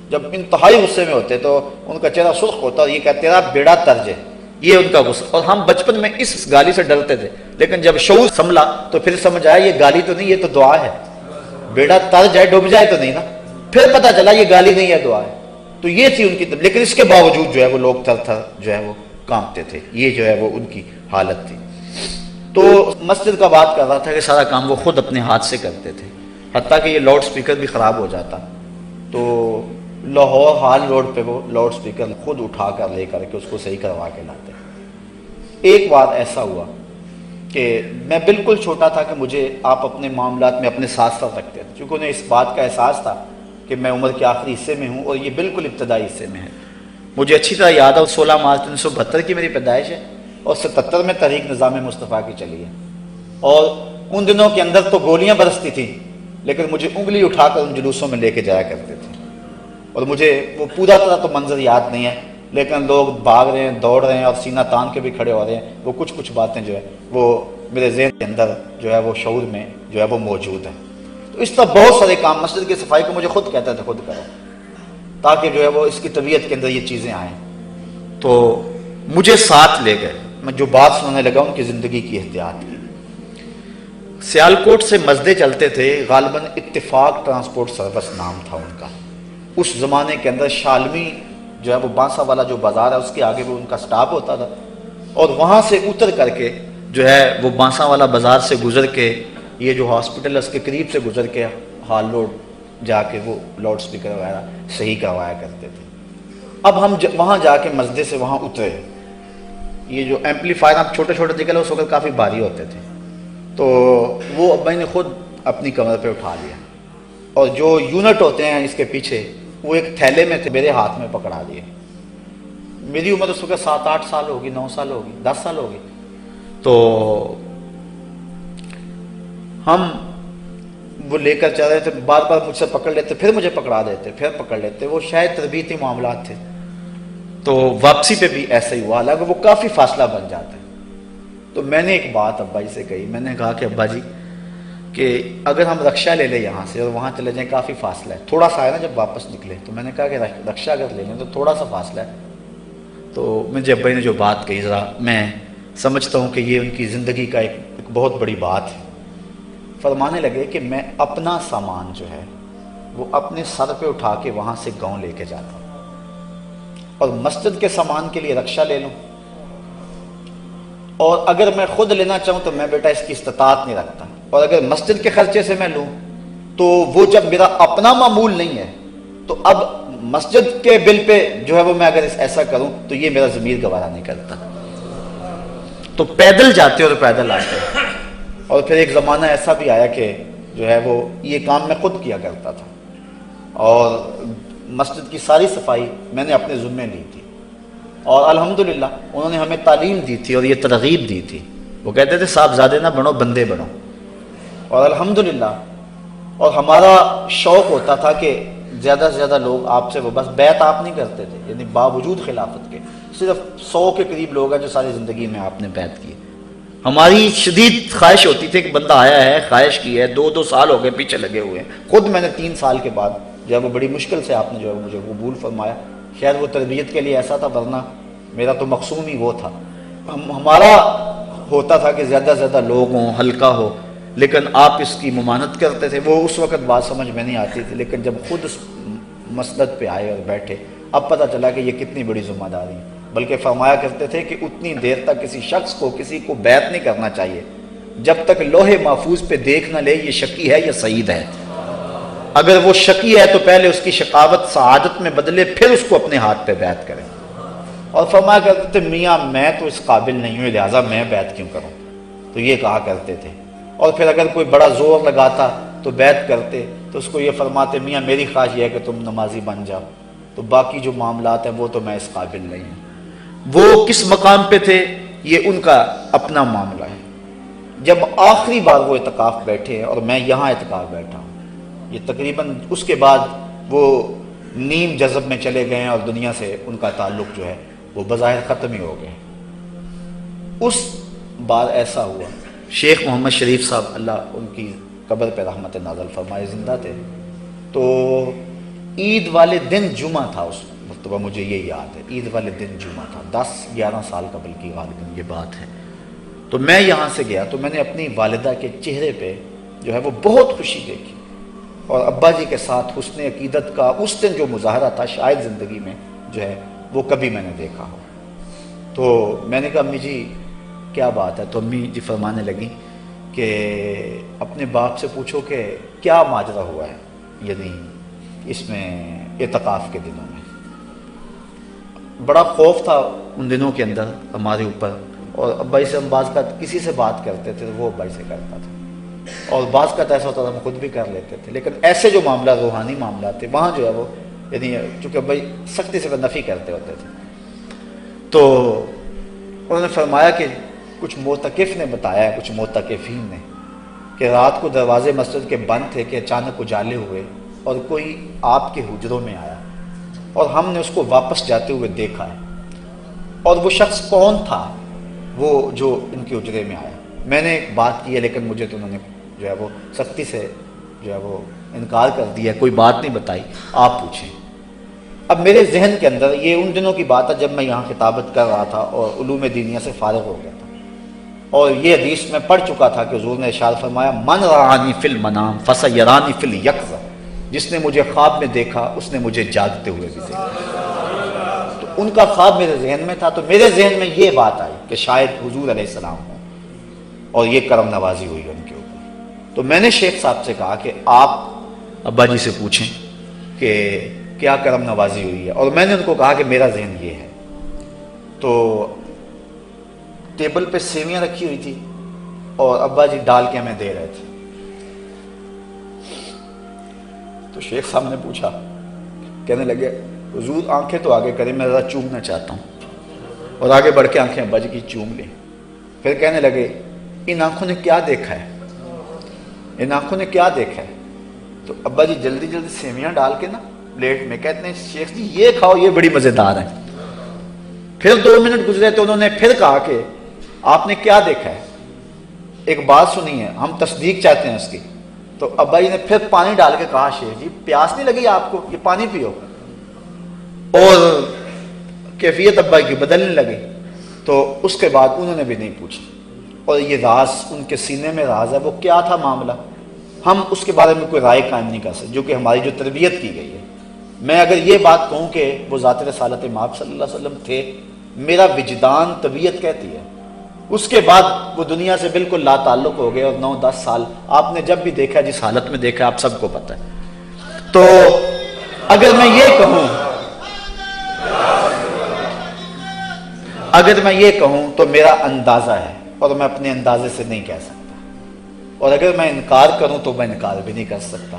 جب انتہائی غصے میں ہوتے تو ان کا چہرہ سرخ ہوتا اور یہ کہتے تیرا بیڑا ترج ہے، یہ ان کا غصہ. اور ہم بچپن میں اس گالی سے ڈرتے تھے، لیکن جب شعور سنبھلا تو پھر سمجھ آیا یہ گالی تو نہیں، یہ تو دعا ہے. بیڑا ترج ہے، ڈوب جائے تو نہیں نا. پھر پتہ چلا یہ گالی نہیں ہے، دعا ہے. تو یہ تھی ان کی، لیکن اس کے باوجود جو ہے وہ لوگ تھر تھر جو ہے وہ کانپتے تھے. یہ جو ہے وہ ان کی حالت تھی. تو مسجد کا بات کر رہا تھا کہ سارا کام وہ خود اپنے ہاتھ سے کرتے تھے، حتیٰ کہ یہ لاؤڈ سپیکر بھی خراب ہو جاتا تو لاہور ہال روڈ پہ وہ لاؤڈ سپیکر خود اٹھا کر لے کر کے اس کو صحیح کروا کے لاتے. ایک بات ایسا ہوا کہ میں بالکل چھوٹا تھا کہ مجھے آپ اپنے معاملات میں اپنے ساتھ ساتھ رکھتے تھے، چونکہ انہیں اس بات کا احساس تھا کہ میں عمر کے آخری حصے میں ہوں اور یہ بالکل ابتدائی حصے میں ہے. مجھے اچھی طرح یاد ہے 16 مارچ 1972 کی میری پیدائش ہے اور 77 میں تحریک نظام مصطفیٰ کی چلی ہے. اور ان دنوں کے اندر تو گولیاں برستی تھیں، لیکن مجھے انگلی اٹھا کر ان جلوسوں میں لے کے جایا کرتے تھے. اور مجھے وہ پورا طرح تو منظر یاد نہیں ہے، لیکن لوگ بھاگ رہے ہیں، دوڑ رہے ہیں اور سینہ تان کے بھی کھڑے ہو رہے ہیں. وہ کچھ باتیں جو ہے وہ میرے ذہن کے اندر جو ہے وہ شعور میں جو ہے وہ موجود ہے. تو اس طرح بہت سارے کام مسجد کی صفائی کو مجھے خود کہتا تھا خود کرو، تاکہ جو ہے وہ اس کی طبیعت کے اندر یہ چیزیں آئیں. تو مجھے ساتھ لے گئے. میں جو بات سننے لگا ان کی زندگی کی احتیاط کی. سیالکوٹ سے مسجدیں چلتے تھے، غالباً اتفاق ٹرانسپورٹ سروس نام تھا ان کا. اس زمانے کے اندر شالمی جو ہے وہ بانسا والا جو بازار ہے اس کے آگے وہ ان کا سٹاپ ہوتا تھا، اور وہاں سے اتر کر کے جو ہے وہ بانسا والا بازار سے گزر کے یہ جو ہاسپٹل ہے اس کے قریب سے گزر کے ہال روڈ جا کے وہ لاؤڈ سپیکر وغیرہ صحیح کروایا کرتے تھے. اب ہم وہاں جا کے مسجد سے وہاں اترے. یہ جو ایمپلیفائر آپ چھوٹے چھوٹے نکلے اس وقت کافی بھاری ہوتے تھے، تو وہ میں نے خود اپنی کمر پہ اٹھا لیا، اور جو یونٹ ہوتے ہیں اس کے پیچھے وہ ایک تھیلے میں تھے، میرے ہاتھ میں پکڑا دیے. میری عمر اس وقت 7-8 سال ہوگی، 9 سال ہوگی، 10 سال ہوگی. تو ہم وہ لے کر چل رہے تھے، بار بار مجھ سے پکڑ لیتے، پھر مجھے پکڑا دیتے، پھر پکڑ لیتے. وہ شاید تربیتی معاملات تھے. تو واپسی پہ بھی ایسا ہی ہوا، حالانکہ وہ کافی فاصلہ بن جاتا ہے. تو میں نے ایک بات ابا جی سے کہی. میں نے کہا کہ ابا جی کہ اگر ہم رکشہ لے لیں یہاں سے اور وہاں چلے جائیں، کافی فاصلہ ہے، تھوڑا سا ہے نا جب واپس نکلے. تو میں نے کہا کہ رکشہ اگر لے لیں تو تھوڑا سا فاصلہ ہے. تو مجھے ابا جی نے جو بات کہی، ذرا میں سمجھتا ہوں کہ یہ ان کی زندگی کا ایک بہت بڑی بات ہے. فرمانے لگے کہ میں اپنا سامان جو ہے وہ اپنے سر پہ اٹھا کے وہاں سے گاؤں لے کے جاتا ہوں، اور مسجد کے سامان کے لیے رکشہ لے لوں، اور اگر میں خود لینا چاہوں تو میں بیٹا اس کی استطاعت نہیں رکھتا. اور اگر مسجد کے خرچے سے میں لوں تو وہ جب میرا اپنا معمول نہیں ہے تو اب مسجد کے بل پہ جو ہے وہ میں اگر ایسا کروں تو یہ میرا ضمیر گوارا نہیں کرتا. تو پیدل جاتے اور پیدل آتے. اور پھر ایک زمانہ ایسا بھی آیا کہ جو ہے وہ یہ کام میں خود کیا کرتا تھا، اور مسجد کی ساری صفائی میں نے اپنے ذمے لی تھی. اور الحمدللہ انہوں نے ہمیں تعلیم دی تھی اور یہ ترغیب دی تھی. وہ کہتے تھے صاحبزادے نہ بنو، بندے بنو. اور الحمدللہ، اور ہمارا شوق ہوتا تھا کہ زیادہ سے زیادہ لوگ آپ سے وہ بس بیعت آپ نہیں کرتے تھے، یعنی باوجود خلافت کے صرف 100 کے قریب لوگ ہیں جو ساری زندگی میں آپ نے بیعت کی. ہماری شدید خواہش ہوتی تھی کہ بندہ آیا ہے، خواہش کی ہے، 2 سال ہو گئے پیچھے لگے ہوئے ہیں. خود میں نے 3 سال کے بعد جو ہے وہ بڑی مشکل سے آپ نے جو ہے مجھے قبول فرمایا. شاید وہ تربیت کے لیے ایسا تھا، ورنہ میرا تو مقصود ہی وہ تھا. ہمارا ہوتا تھا کہ زیادہ سے زیادہ لوگ ہوں، ہلکا ہو، لیکن آپ اس کی ممانعت کرتے تھے. وہ اس وقت بات سمجھ میں نہیں آتی تھی، لیکن جب خود اس مسند پہ آئے اور بیٹھے اب پتہ چلا کہ یہ کتنی بڑی ذمہ داری ہے. بلکہ فرمایا کرتے تھے کہ اتنی دیر تک کسی شخص کو کسی کو بیعت نہیں کرنا چاہیے جب تک لوح محفوظ پہ دیکھ نہ لے یہ شقی ہے یا سعید ہے. اگر وہ شقی ہے تو پہلے اس کی شقاوت سعادت میں بدلے، پھر اس کو اپنے ہاتھ پہ بیعت کریں. اور فرمایا کرتے تھے میاں میں تو اس قابل نہیں ہوں، لہٰذا میں بیعت کیوں کروں. تو یہ کہا کرتے تھے. اور پھر اگر کوئی بڑا زور لگاتا تو بیعت کرتے تو اس کو یہ فرماتے میاں میری خواہش یہ ہے کہ تم نمازی بن جاؤ، تو باقی جو معاملات ہیں وہ تو میں اس قابل نہیں ہوں. وہ کس مقام پہ تھے یہ ان کا اپنا معاملہ ہے. جب آخری بار وہ اعتکاف بیٹھے اور میں یہاں اعتکاف بیٹھا ہوں، یہ تقریباً اس کے بعد وہ نیم جذب میں چلے گئے ہیں اور دنیا سے ان کا تعلق جو ہے وہ بظاہر ختم ہی ہو گئے۔ اس بار ایسا ہوا، شیخ محمد شریف صاحب اللہ ان کی قبر پہ رحمت نازل فرمائے زندہ تھے، تو عید والے دن جمعہ تھا، اس مرتبہ مجھے یہ یاد ہے، عید والے دن جمعہ تھا، 10-11 سال قبل کی غالباً یہ بات ہے۔ تو میں یہاں سے گیا تو میں نے اپنی والدہ کے چہرے پہ جو ہے وہ بہت خوشی دیکھی، اور ابا جی کے ساتھ حسن عقیدت کا اس دن جو مظاہرہ تھا شاید زندگی میں جو ہے وہ کبھی میں نے دیکھا ہو۔ تو میں نے کہا امی جی کیا بات ہے؟ تو امی جی فرمانے لگی کہ اپنے باپ سے پوچھو کہ کیا ماجرا ہوا ہے، یعنی اس میں اعتکاف کے دنوں میں۔ بڑا خوف تھا ان دنوں کے اندر ہمارے اوپر، اور ابا جی سے ہم بعض کا کسی سے بات کرتے تھے وہ ابا جی سے کرتا تھا، اور بعض کا ایسا ہوتا تھا ہم خود بھی کر لیتے تھے، لیکن ایسے جو معاملہ روحانی معاملات تھے وہاں جو ہے وہ یعنی چونکہ ابا جی سختی سے نفی کرتے ہوتے تھے۔ تو انہوں نے فرمایا کہ کچھ معتکف نے بتایا ہے، کچھ معتکفین نے، کہ رات کو دروازے مسجد کے بند تھے کہ اچانک اجالے ہوئے اور کوئی آپ کے حجروں میں آیا، اور ہم نے اس کو واپس جاتے ہوئے دیکھا ہے، اور وہ شخص کون تھا وہ جو ان کے حجرے میں آیا؟ میں نے ایک بات کی ہے لیکن مجھے تو انہوں نے جو ہے وہ سختی سے جو ہے وہ انکار کر دیا، کوئی بات نہیں بتائی، آپ پوچھیں۔ اب میرے ذہن کے اندر یہ ان دنوں کی بات ہے جب میں یہاں خطابت کر رہا تھا اور علوم دینیہ سے فارغ ہو گیا تھا، اور یہ حدیث میں پڑھ چکا تھا کہ حضور نے ارشاد فرمایا من رآنی فی المنام فسیرانی فی الیقظہ، جس نے مجھے خواب میں دیکھا اس نے مجھے جاگتے ہوئے بھی دیکھا۔ تو ان کا خواب میرے ذہن میں تھا، تو میرے ذہن میں یہ بات آئی کہ شاید حضور علیہ السلام ہوں، اور یہ کرم نوازی ہوئی ان کے اوپر۔ تو میں نے شیخ صاحب سے کہا کہ آپ ابا جی سے پوچھیں کہ کیا کرم نوازی ہوئی ہے، اور میں نے ان کو کہا کہ میرا ذہن یہ ہے۔ تو ٹیبل پہ سیویاں رکھی ہوئی تھی اور ابا جی ڈال کے ہمیں دے رہے تھے۔ تو شیخ صاحب نے پوچھا، کہنے لگے حضور آنکھیں تو آگے کریں، میں ذرا چومنا چاہتا ہوں، اور آگے بڑھ کے آنکھیں ابا جی کی چوم لیں۔ پھر کہنے لگے ان آنکھوں نے کیا دیکھا ہے، ان آنکھوں نے کیا دیکھا ہے؟ تو ابا جی جلدی جلدی سیویاں ڈال کے نا پلیٹ میں کہتے ہیں شیخ جی یہ کھاؤ، یہ بڑی مزیدار ہیں۔ پھر 2 منٹ گزرے تو انہوں نے پھر کہا کہ آپ نے کیا دیکھا ہے، ایک بات سنی ہے، ہم تصدیق چاہتے ہیں اس کی۔ تو ابا جی نے پھر پانی ڈال کے کہا شیخ جی پیاس نہیں لگی آپ کو، یہ پانی پیو، اور کیفیت ابا کی بدلنے لگی۔ تو اس کے بعد انہوں نے بھی نہیں پوچھا، اور یہ راز ان کے سینے میں راز ہے، وہ کیا تھا معاملہ ہم اس کے بارے میں کوئی رائے قائم نہیں کر سکتے، جو کہ ہماری جو تربیت کی گئی ہے۔ میں اگر یہ بات کہوں کہ وہ ذات رسالت مآب صلی اللہ علیہ وسلم تھے، میرا وجدان طبیعت کہتی ہے۔ اس کے بعد وہ دنیا سے بالکل لا تعلق ہو گئے، اور 9-10 سال آپ نے جب بھی دیکھا جس حالت میں دیکھا آپ سب کو پتہ ہے۔ تو اگر میں یہ کہوں تو میرا اندازہ ہے، اور میں اپنے اندازے سے نہیں کہہ سکتا، اور اگر میں انکار کروں تو میں انکار بھی نہیں کر سکتا،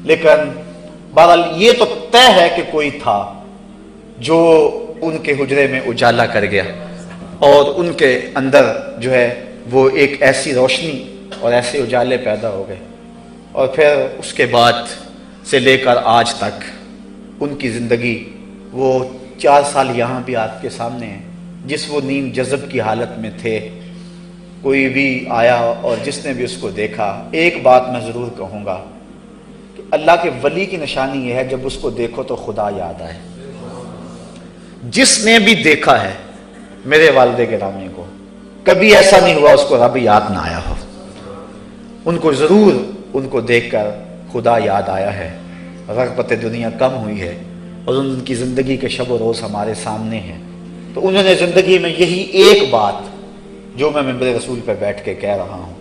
لیکن بہرحال یہ تو طے ہے کہ کوئی تھا جو ان کے حجرے میں اجالا کر گیا، اور ان کے اندر جو ہے وہ ایک ایسی روشنی اور ایسے اجالے پیدا ہو گئے، اور پھر اس کے بعد سے لے کر آج تک ان کی زندگی، وہ 4 سال یہاں بھی آپ کے سامنے ہیں، جس وہ نیم جذب کی حالت میں تھے، کوئی بھی آیا اور جس نے بھی اس کو دیکھا، ایک بات میں ضرور کہوں گا کہ اللہ کے ولی کی نشانی یہ ہے جب اس کو دیکھو تو خدا یاد آئے۔ جس نے بھی دیکھا ہے میرے والد گرامی کو، کبھی ایسا نہیں ہوا اس کو رب یاد نہ آیا ہو، ان کو ضرور ان کو دیکھ کر خدا یاد آیا ہے، رغبت دنیا کم ہوئی ہے، اور ان کی زندگی کے شب و روز ہمارے سامنے ہیں۔ تو انہوں نے زندگی میں یہی ایک بات جو میں منبر رسول پہ بیٹھ کے کہہ رہا ہوں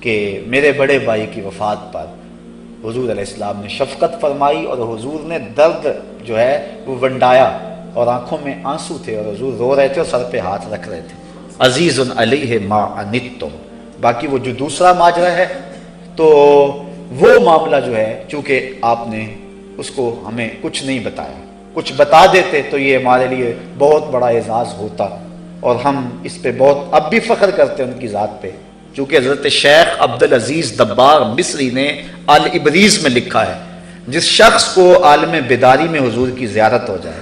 کہ میرے بڑے بھائی کی وفات پر حضور علیہ السلام نے شفقت فرمائی، اور حضور نے درد جو ہے وہ ونڈایا، اور آنکھوں میں آنسو تھے، اور حضور رو رہے تھے اور سر پہ ہاتھ رکھ رہے تھے، عزیز علیہ ما عنتم۔ باقی وہ جو دوسرا ماجرا ہے تو وہ معاملہ جو ہے چونکہ آپ نے اس کو ہمیں کچھ نہیں بتایا، کچھ بتا دیتے تو یہ ہمارے لیے بہت بڑا اعزاز ہوتا، اور ہم اس پہ بہت اب بھی فخر کرتے ہیں ان کی ذات پہ، چونکہ حضرت شیخ عبدالعزیز دباغ مصری نے الابریز میں لکھا ہے جس شخص کو عالم بیداری میں حضور کی زیارت ہو جائے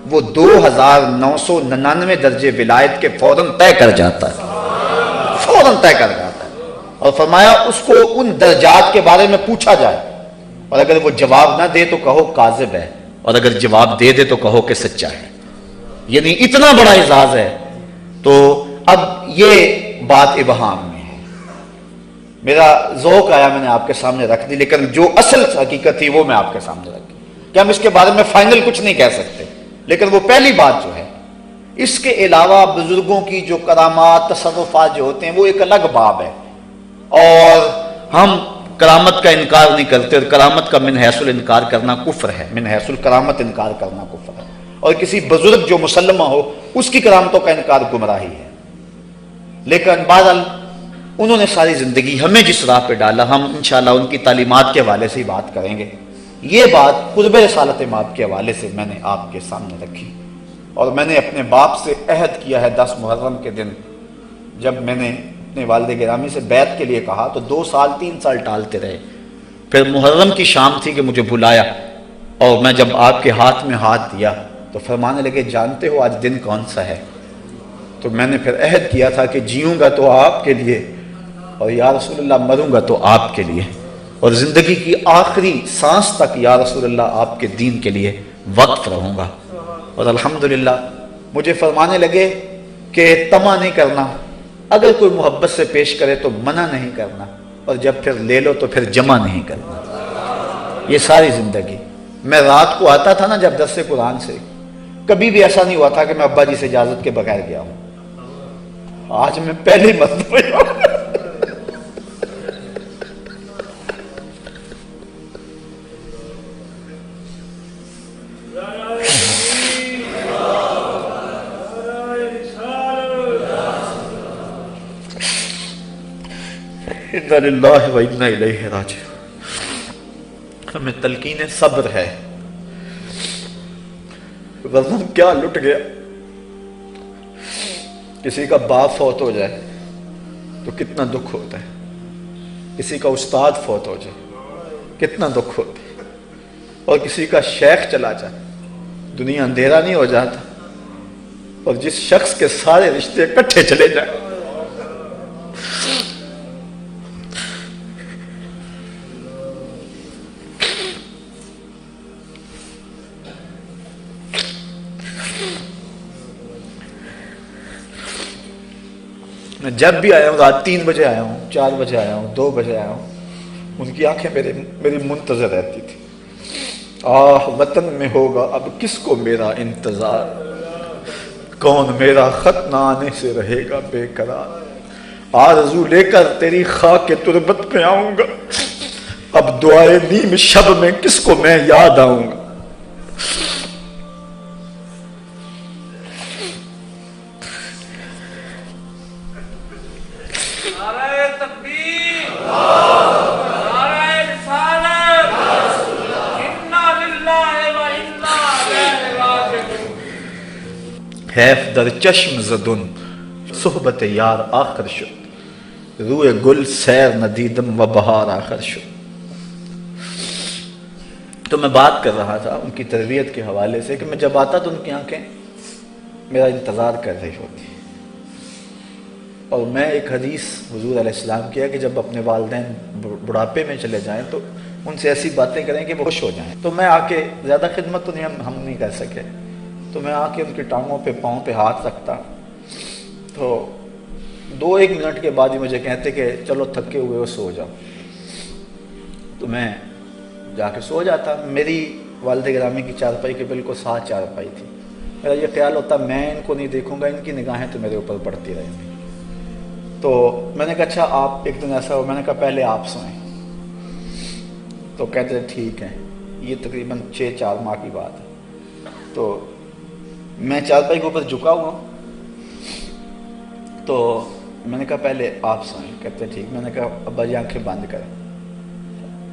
وہ 2999 درجے ولایت کے فوراً طے کر جاتا ہے، فوراً طے کر جاتا ہے۔ اور فرمایا اس کو ان درجات کے بارے میں پوچھا جائے اور اگر وہ جواب نہ دے تو کہو کاذب ہے، اور اگر جواب دے دے تو کہو کہ سچا ہے۔ یعنی اتنا بڑا اعزاز ہے۔ تو اب یہ بات ابہام میں ہے، میرا ذوق آیا میں نے آپ کے سامنے رکھ دی، لیکن جو اصل حقیقت تھی وہ میں آپ کے سامنے رکھ دی کہ ہم اس کے بارے میں فائنل کچھ نہیں کہہ سکتے، لیکن وہ پہلی بات جو ہے اس کے علاوہ بزرگوں کی جو کرامات تصرفات جو ہوتے ہیں وہ ایک الگ باب ہے، اور ہم کرامت کا انکار نہیں کرتے، اور کرامت کا من حیث الانکار کرنا کفر ہے، من حیث الکرامت انکار کرنا کفر ہے، اور کسی بزرگ جو مسلمہ ہو اس کی کرامتوں کا انکار گمراہی ہے۔ لیکن بہرحال انہوں نے ساری زندگی ہمیں جس راہ پہ ڈالا، ہم انشاءاللہ ان کی تعلیمات کے حوالے سے ہی بات کریں گے۔ یہ بات قرب رسالت مآب کے حوالے سے میں نے آپ کے سامنے رکھی، اور میں نے اپنے باپ سے عہد کیا ہے 10 محرم کے دن جب میں نے اپنے والد گرامی سے بیعت کے لیے کہا تو 2 سال 3 سال ٹالتے رہے، پھر محرم کی شام تھی کہ مجھے بلایا، اور میں جب آپ کے ہاتھ میں ہاتھ دیا تو فرمانے لگے جانتے ہو آج دن کون سا ہے؟ تو میں نے پھر عہد کیا تھا کہ جیوں گا تو آپ کے لیے، اور یا رسول اللہ مروں گا تو آپ کے لیے، اور زندگی کی آخری سانس تک یا رسول اللہ آپ کے دین کے لیے وقف رہوں گا۔ اور الحمدللہ مجھے فرمانے لگے کہ طمع نہیں کرنا، اگر کوئی محبت سے پیش کرے تو منع نہیں کرنا، اور جب پھر لے لو تو پھر جمع نہیں کرنا۔ یہ ساری زندگی میں رات کو آتا تھا نا جب درس قرآن سے، کبھی بھی ایسا نہیں ہوا تھا کہ میں ابا جی سے اجازت کے بغیر گیا ہوں۔ آج میں پہلی مرتبہ اِنَّا لِلَّهِ وَإِنَّا إِلَيْهِ راجعون۔ ہمیں تلقین صبر ہے، ورنہ کیا لٹ گیا۔ کسی کا باپ فوت ہو جائے تو کتنا دکھ ہوتا ہے، کسی کا استاد فوت ہو جائے کتنا دکھ ہوتا ہے، اور کسی کا شیخ چلا جائے دنیا اندھیرا نہیں ہو جاتا، اور جس شخص کے سارے رشتے اکٹھے چلے جائیں میں جب بھی آیا ہوں رات 3 بجے آیا ہوں، 4 بجے آیا ہوں، 2 بجے آیا ہوں، ان کی آنکھیں میری منتظر رہتی تھی۔ آہ وطن میں ہوگا اب کس کو میرا انتظار، کون میرا خط نہ آنے سے رہے گا بے قرار، آرزو لے کر تیری خاک کے تربت پہ آؤں گا، اب دعائے نیم شب میں کس کو میں یاد آؤں گا۔ حیف در چشم زدن صحبت یار آخر شد، روئے گل سیر ندیدم و بہار آخر شد۔ تو میں بات کر رہا تھا ان کی تربیت کے حوالے سے کہ میں جب آتا تو ان کی آنکھیں میرا انتظار کر رہی ہوتی، اور میں ایک حدیث حضور علیہ السلام کیا کہ جب اپنے والدین بڑھاپے میں چلے جائیں تو ان سے ایسی باتیں کریں کہ وہ خوش ہو جائیں۔ تو میں آ کے زیادہ خدمت تو ہم نہیں کر سکے، تو میں آ کے ان کی ٹانگوں پہ پاؤں پہ ہاتھ رکھتا، تو 2-1 منٹ کے بعد ہی مجھے کہتے کہ چلو تھکے ہوئے ہو سو جاؤ، تو میں جا کے سو جاتا۔ میری والد گرامی کی چارپائی کے بالکل ساتھ چارپائی تھی، میرا یہ خیال ہوتا میں ان کو نہیں دیکھوں گا، ان کی نگاہیں تو میرے اوپر پڑتی رہیں گی۔ تو میں نے کہا اچھا آپ ایک دن ایسا ہو، میں نے کہا پہلے آپ سوئیں، تو کہتے ٹھیک ہے۔ یہ تقریباً 6-4 ماہ کی بات ہے۔ تو میں چارپائی کے اوپر جھکا ہوا، تو میں نے کہا پہلے آپ سوئیں، کہتے ٹھیک۔ میں نے کہا ابا جی آنکھیں بند کریں،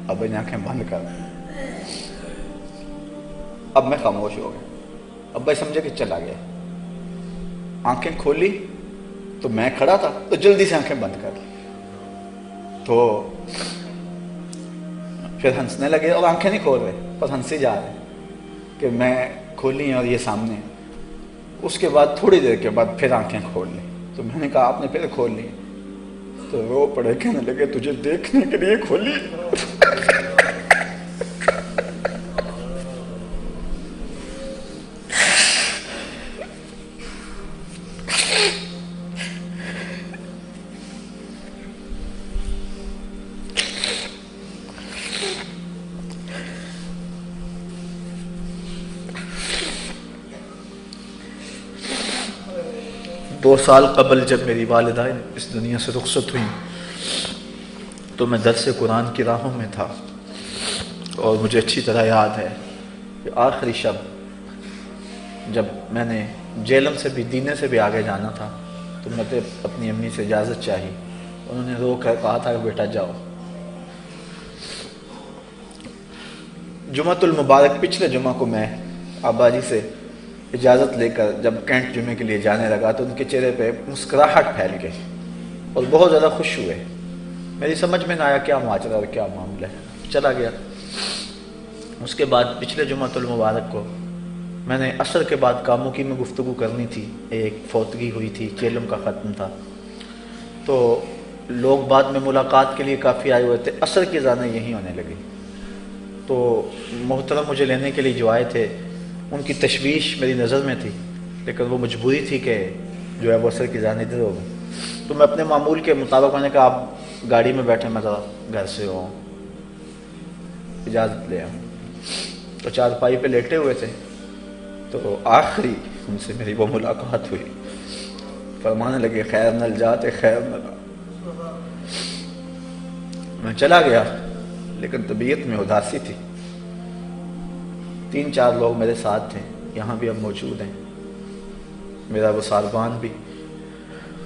ابا جی آنکھیں بند کر۔ اب میں خاموش ہو گیا، ابا سمجھے کہ چلا گیا۔ آنکھیں کھولی تو میں کھڑا تھا تو جلدی سے آنکھیں بند کر لی، تو پھر ہنسنے لگے اور آنکھیں نہیں کھول رہے بس ہنسے جا رہے کہ میں کھولی اور یہ سامنے. اس کے بعد تھوڑی دیر کے بعد پھر آنکھیں کھول لی. تو میں نے کہا آپ نے پھر کھول لی؟ تو رو پڑے کہنے لگے تجھے دیکھنے کے لیے کھولی. 2 سال قبل جب میری والدہ اس دنیا سے رخصت ہوئی تو میں درس قرآن کی راہوں میں تھا، اور مجھے اچھی طرح یاد ہے کہ آخری شب جب میں نے جیلم سے بھی دینے سے بھی آگے جانا تھا تو میں نے اپنی امی سے اجازت چاہی. انہوں نے رو کر کہا تھا کہ بیٹا جاؤ. جمعۃ المبارک پچھلے جمعہ کو میں ابا جی سے اجازت لے کر جب کینٹ جمعے کے لیے جانے لگا تو ان کے چہرے پہ مسکراہٹ پھیل گئی اور بہت زیادہ خوش ہوئے. میری سمجھ میں نہ آیا کیا ماجرا اور کیا معاملہ ہے. چلا گیا. اس کے بعد پچھلے جمعۃ المبارک کو میں نے عصر کے بعد کاموں کی میں گفتگو کرنی تھی. ایک فوتگی ہوئی تھی، چیلم کا ختم تھا، تو لوگ بعد میں ملاقات کے لیے کافی آئے ہوئے تھے. عصر کی اذانیں یہیں ہونے لگی تو محترم مجھے لینے کے لیے جو آئے تھے ان کی تشویش میری نظر میں تھی، لیکن وہ مجبوری تھی کہ جو ہے وہ عصر کی اذان ادھر ہو گئی. تو میں اپنے معمول کے مطابق میں نے کہا آپ گاڑی میں بیٹھے، میں ذرا گھر سے ہوں، اجازت لے آؤں. تو چارپائی پہ لیٹے ہوئے تھے تو آخری ان سے میری وہ ملاقات ہوئی. فرمانے لگے خیر نل جاتے خیر نل. میں چلا گیا لیکن طبیعت میں اداسی تھی. 3-4 لوگ میرے ساتھ تھے، یہاں بھی اب موجود ہیں، میرا وہ ساربان بھی.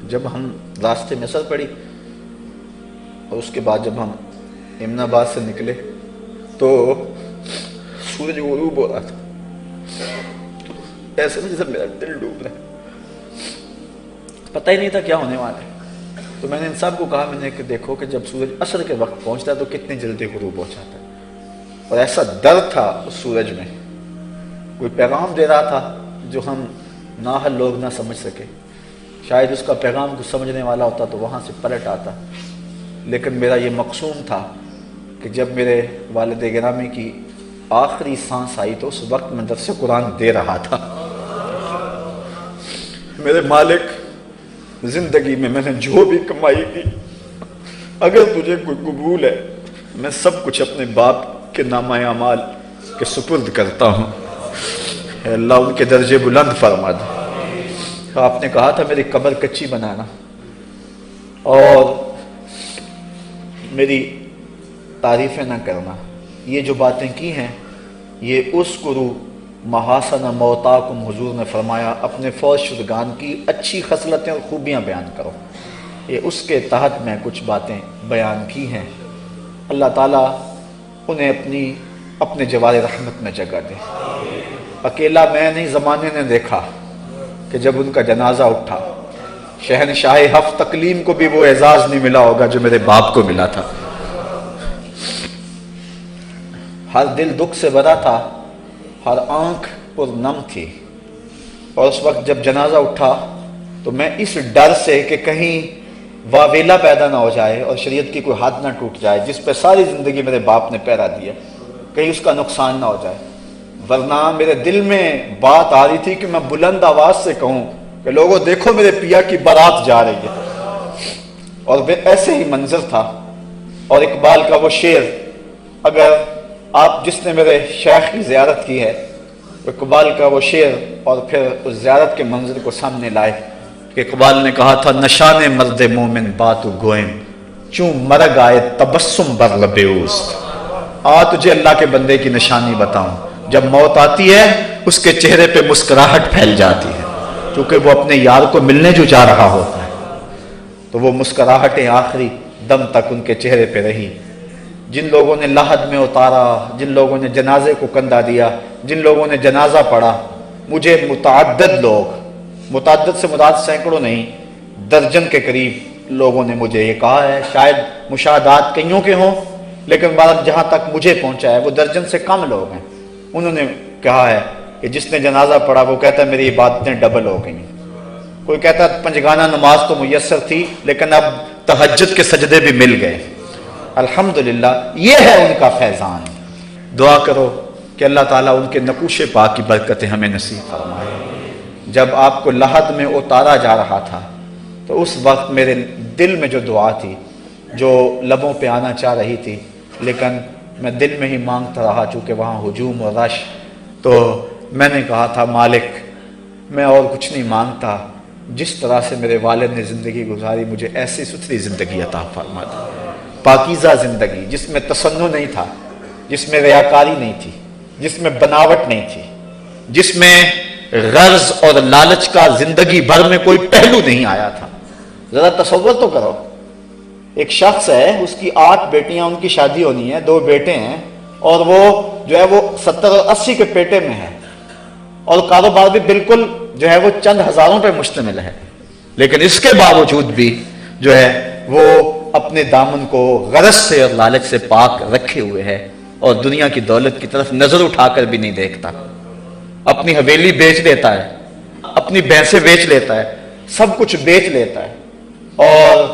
جب ہم راستے میں اثر پڑی اور اس کے بعد جب ہم امن آباد سے نکلے تو سورج غروب ہو رہا تھا. ایسے میں جیسے میرا دل ڈوب رہا ہے، پتہ ہی نہیں تھا کیا ہونے والا ہے. تو میں نے ان سب کو کہا، میں نے کہ دیکھو کہ جب سورج عصر کے وقت پہنچتا ہے تو کتنی جلدی غروب ہو جاتا ہے. اور ایسا درد تھا اس سورج میں، کوئی پیغام دے رہا تھا جو ہم نااہل لوگ نہ سمجھ سکے. شاید اس کا پیغام کچھ سمجھنے والا ہوتا تو وہاں سے پلٹ آتا. لیکن میرا یہ مقصود تھا کہ جب میرے والد گرامی کی آخری سانس آئی تو اس وقت میں درس قرآن دے رہا تھا. میرے مالک، زندگی میں نے جو بھی کمائی کی، اگر تجھے کوئی قبول ہے میں سب کچھ اپنے باپ کے نامہ اعمال کے سپرد کرتا ہوں. اے اللہ ان کے درجے بلند فرما دے. آپ نے کہا تھا میری قبر کچی بنانا اور میری تعریفیں نہ کرنا. یہ جو باتیں کی ہیں یہ اس کرو محاسن موتاکم، حضور نے فرمایا اپنے فوت شدگان کی اچھی خصلتیں اور خوبیاں بیان کرو. یہ اس کے تحت میں کچھ باتیں بیان کی ہیں. اللہ تعالیٰ انہیں اپنے جوار رحمت میں جگہ دے. اکیلا میں نہیں، زمانے نے دیکھا کہ جب ان کا جنازہ اٹھا شہنشاہ ہفت تقلیم کو بھی وہ اعزاز نہیں ملا ہوگا جو میرے باپ کو ملا تھا. ہر دل دکھ سے بھرا تھا، ہر آنکھ پر نم تھی. اور اس وقت جب جنازہ اٹھا تو میں اس ڈر سے کہ کہیں واویلا پیدا نہ ہو جائے اور شریعت کی کوئی حد نہ ٹوٹ جائے جس پہ ساری زندگی میرے باپ نے پہرا دیا، کہیں اس کا نقصان نہ ہو جائے. ورنہ میرے دل میں بات آ رہی تھی کہ میں بلند آواز سے کہوں کہ لوگوں دیکھو میرے پیا کی بارات جا رہی ہے. اور ایسے ہی منظر تھا. اور اقبال کا وہ شعر، اگر آپ جس نے میرے شیخ کی زیارت کی ہے، اقبال کا وہ شعر اور پھر اس زیارت کے منظر کو سامنے لائے کہ اقبال نے کہا تھا نشان مرد مومن باتو گوئم چون مرگ آئے تبسم بر لب اوست. تجھے اللہ کے بندے کی نشانی بتاؤں، جب موت آتی ہے اس کے چہرے پہ مسکراہٹ پھیل جاتی ہے کیونکہ وہ اپنے یار کو ملنے جو جا رہا ہوتا ہے. تو وہ مسکراہٹیں آخری دم تک ان کے چہرے پہ رہی. جن لوگوں نے لحد میں اتارا، جن لوگوں نے جنازے کو کندھا دیا، جن لوگوں نے جنازہ پڑھا، مجھے متعدد لوگ، متعدد سے مراد سینکڑوں نہیں، درجن کے قریب لوگوں نے مجھے یہ کہا ہے، شاید مشاہدات کئیوں کے ہوں لیکن بات جہاں تک مجھے پہنچا ہے وہ درجن سے کم لوگ ہیں، انہوں نے کہا ہے کہ جس نے جنازہ پڑھا وہ کہتا ہے میری عبادتیں ڈبل ہو گئی ہیں، کوئی کہتا ہے پنجگانہ نماز تو میسر تھی لیکن اب تہجد کے سجدے بھی مل گئے۔ الحمدللہ یہ ہے ان کا فیضان۔ دعا کرو کہ اللہ تعالیٰ ان کے نقوش پاک کی برکتیں ہمیں نصیب فرمائے۔ جب آپ کو لحد میں اتارا جا رہا تھا تو اس وقت میرے دل میں جو دعا تھی جو لبوں پہ آنا چاہ رہی تھی، لیکن میں دل میں ہی مانگتا رہا چونکہ وہاں ہجوم اور رش، تو میں نے کہا تھا مالک میں اور کچھ نہیں مانگتا، جس طرح سے میرے والد نے زندگی گزاری مجھے ایسی ستھری زندگی عطا فرما دے، پاکیزہ زندگی جس میں تصنع نہیں تھا، جس میں ریاکاری نہیں تھی، جس میں بناوٹ نہیں تھی، جس میں غرض اور لالچ کا زندگی بھر میں کوئی پہلو نہیں آیا تھا۔ ذرا تصور تو کرو، ایک شخص ہے، اس کی 8 بیٹیاں، ان کی شادی ہونی ہے، 2 بیٹے ہیں، اور وہ جو ہے وہ 70 اور 80 کے پیٹے میں ہے، اور کاروبار بھی بالکل جو ہے وہ چند ہزاروں پہ مشتمل ہے، لیکن اس کے باوجود بھی جو ہے وہ اپنے دامن کو غرض سے اور لالچ سے پاک رکھے ہوئے ہے، اور دنیا کی دولت کی طرف نظر اٹھا کر بھی نہیں دیکھتا۔ اپنی حویلی بیچ لیتا ہے، اپنی بھینسیں بیچ لیتا ہے، سب کچھ بیچ لیتا ہے، اور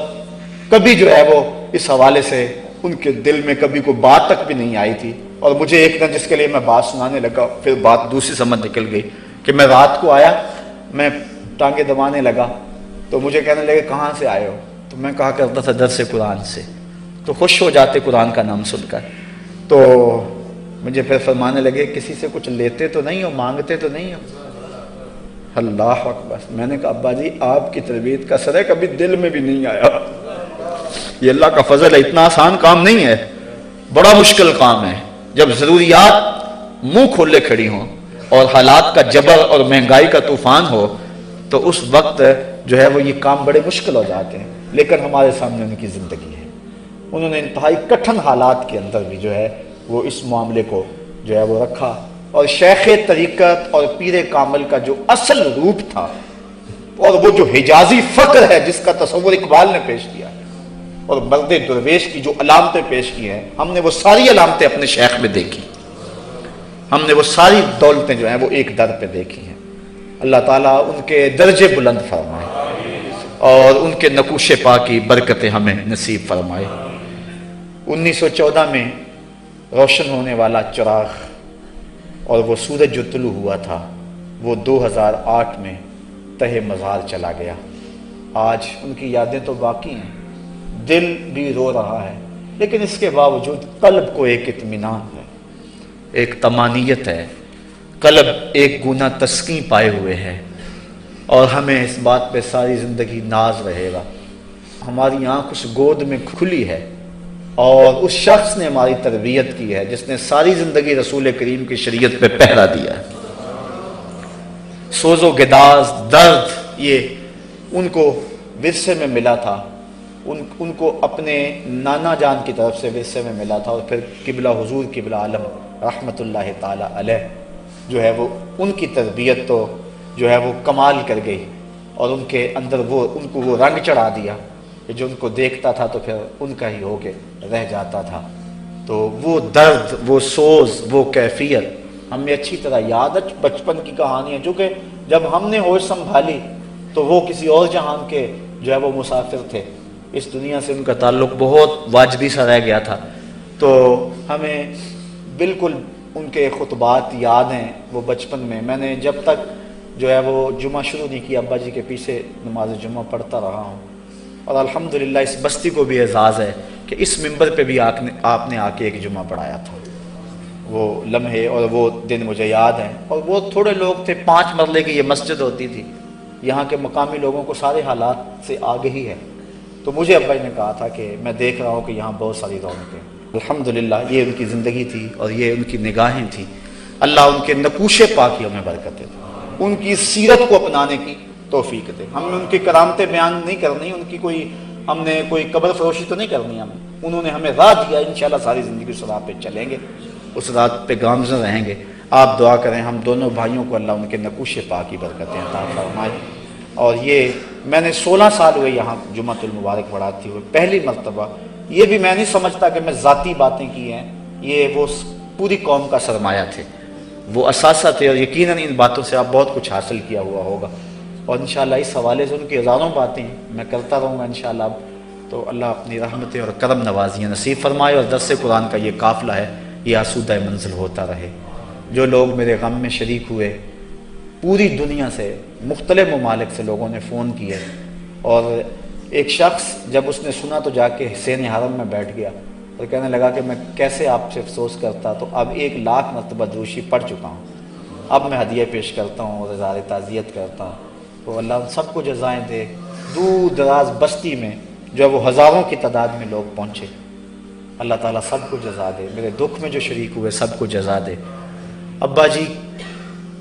کبھی جو ہے وہ اس حوالے سے ان کے دل میں کبھی کوئی بات تک بھی نہیں آئی تھی۔ اور مجھے ایک دن جس کے لیے میں بات سنانے لگا، پھر بات دوسری سمجھ نکل گئی کہ میں رات کو آیا، میں ٹانگیں دبانے لگا تو مجھے کہنے لگے کہاں سے آئے ہو؟ تو میں کہا کرتا تھا درس قرآن سے، تو خوش ہو جاتے قرآن کا نام سن کر، تو مجھے پھر فرمانے لگے کسی سے کچھ لیتے تو نہیں ہو، مانگتے تو نہیں ہو؟ اللہ اکبر۔ میں نے کہا ابا جی آپ کی تربیت کا اثر ہے، کبھی دل میں بھی نہیں آیا، یہ اللہ کا فضل ہے، اتنا آسان کام نہیں ہے، بڑا مشکل کام ہے۔ جب ضروریات منہ کھولے کھڑی ہوں اور حالات کا جبر اور مہنگائی کا طوفان ہو تو اس وقت جو ہے وہ یہ کام بڑے مشکل ہو جاتے ہیں، لیکن ہمارے سامنے ان کی زندگی ہے، انہوں نے انتہائی کٹھن حالات کے اندر بھی جو ہے وہ اس معاملے کو جو ہے وہ رکھا، اور شیخ طریقت اور پیر کامل کا جو اصل روپ تھا اور وہ جو حجازی فقر ہے جس کا تصور اقبال نے پیش کیا اور مرد درویش کی جو علامتیں پیش کی ہیں، ہم نے وہ ساری علامتیں اپنے شیخ میں دیکھی، ہم نے وہ ساری دولتیں جو ہیں وہ ایک در پہ دیکھی ہیں۔ اللہ تعالیٰ ان کے درجے بلند فرمائے اور ان کے نقوش پا کی برکتیں ہمیں نصیب فرمائے۔ 1914 میں روشن ہونے والا چراغ اور وہ سورج جو طلوع ہوا تھا وہ 2008 میں تہہ مزار چلا گیا۔ آج ان کی یادیں تو باقی ہیں، دل بھی رو رہا ہے، لیکن اس کے باوجود قلب کو ایک اطمینان ہے، ایک طمانیت ہے، قلب ایک گونا تسکین پائے ہوئے ہے، اور ہمیں اس بات پہ ساری زندگی ناز رہے گا۔ ہماری آنکھ اس گود میں کھلی ہے اور اس شخص نے ہماری تربیت کی ہے جس نے ساری زندگی رسول کریم کی شریعت پہ پہرا دیا ہے۔ سوز و گداز، درد، یہ ان کو ورثے میں ملا تھا، ان کو اپنے نانا جان کی طرف سے ورثے میں ملا تھا، اور پھر قبلہ حضور قبلہ عالم رحمت اللہ تعالی علیہ جو ہے وہ ان کی تربیت تو جو ہے وہ کمال کر گئی، اور ان کے اندر ان کو وہ رنگ چڑھا دیا کہ جو ان کو دیکھتا تھا تو پھر ان کا ہی ہو کے رہ جاتا تھا۔ تو وہ درد، وہ سوز، وہ کیفیت ہمیں اچھی طرح یاد ہے، بچپن کی کہانی ہے، چونکہ جب ہم نے ہوش سنبھالی تو وہ کسی اور جہان کے جو ہے وہ مسافر تھے، اس دنیا سے ان کا تعلق بہت واجبی سا رہ گیا تھا، تو ہمیں بالکل ان کے خطبات یاد ہیں۔ وہ بچپن میں نے جب تک جو ہے وہ جمعہ شروع نہیں کیا ابا جی کے پیچھے نماز جمعہ پڑھتا رہا ہوں، اور الحمدللہ اس بستی کو بھی اعزاز ہے کہ اس منبر پہ بھی آپ نے آ کے ایک جمعہ پڑھایا تھا۔ وہ لمحے اور وہ دن مجھے یاد ہیں، اور وہ تھوڑے لوگ تھے، 5 مرلے کی یہ مسجد ہوتی تھی، یہاں کے مقامی لوگوں کو سارے حالات سے آگہی ہے، تو مجھے ابا جی نے کہا تھا کہ میں دیکھ رہا ہوں کہ یہاں بہت ساری رونقیں۔ الحمدللہ یہ ان کی زندگی تھی اور یہ ان کی نگاہیں تھیں۔ اللہ ان کے نقوش پاکیوں میں برکتیں دے، ان کی سیرت کو اپنانے کی توفیق دے۔ ہم نے ان کی کرامتیں بیان نہیں کرنی، ان کی ہم نے کوئی قبر فروشی تو نہیں کرنی، انہوں نے ہمیں راہ دیا، انشاءاللہ ساری زندگی اس راہ پہ چلیں گے، اس راہ پہ گامزن رہیں گے۔ آپ دعا کریں ہم دونوں بھائیوں کو اللہ ان کے نقوش پاک کی برکتیں عطا فرمائے، اور یہ میں نے 16 سال ہوئے یہاں جمعۃ المبارک پڑھاتی ہوئے، پہلی مرتبہ یہ بھی میں نہیں سمجھتا کہ میں ذاتی باتیں کی ہیں، یہ وہ پوری قوم کا سرمایہ تھے، وہ اثاثہ تھے، اور یقیناً ان باتوں سے آپ بہت کچھ حاصل کیا ہوا ہوگا، اور انشاءاللہ اس حوالے سے ان کی ہزاروں باتیں میں کرتا رہوں گا انشاءاللہ۔ تو اللہ اپنی رحمتیں اور کرم نوازیاں نصیب فرمائے، اور درس قرآن کا یہ قافلہ ہے یہ آسودہ منزل ہوتا رہے۔ جو لوگ میرے غم میں شریک ہوئے، پوری دنیا سے مختلف ممالک سے لوگوں نے فون کیے، اور ایک شخص جب اس نے سنا تو جا کے حسین حرم میں بیٹھ گیا اور کہنے لگا کہ میں کیسے آپ سے افسوس کرتا، تو اب 1,00,000 مرتبہ دروشی پڑھ چکا ہوں، اب میں ہدیہ پیش کرتا ہوں اور اظہار تعزیت کرتا ہوں۔ تو اللہ ان سب کو جزائیں دے، دور دراز بستی میں جو وہ ہزاروں کی تعداد میں لوگ پہنچے، اللہ تعالیٰ سب کو جزا دے، میرے دکھ میں جو شریک ہوئے سب کو جزا دے۔ ابا جی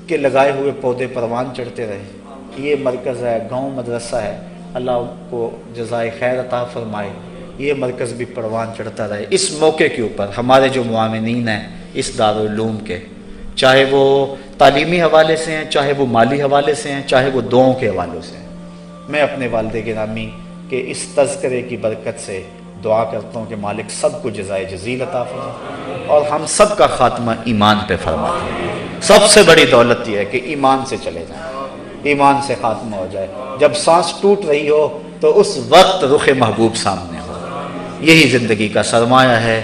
کے لگائے ہوئے پودے پروان چڑھتے رہے، یہ مرکز ہے، گاؤں مدرسہ ہے، اللہ کو جزائے خیر عطا فرمائے، یہ مرکز بھی پروان چڑھتا رہے۔ اس موقع کے اوپر ہمارے جو معاونین ہیں اس دارالعلوم کے، چاہے وہ تعلیمی حوالے سے ہیں، چاہے وہ مالی حوالے سے ہیں، چاہے وہ دعاؤں کے حوالوں سے ہیں، میں اپنے والد گرامی کے اس تذکرے کی برکت سے دعا کرتا ہوں کہ مالک سب کو جزائے جزیل عطا فرمائے اور ہم سب کا خاتمہ ایمان پہ فرمائے۔ سب سے بڑی دولت یہ ہے کہ ایمان سے چلے جائیں، ایمان سے خاتمہ ہو جائے، جب سانس ٹوٹ رہی ہو تو اس وقت رخ محبوب سامنے ہو، یہی زندگی کا سرمایہ ہے۔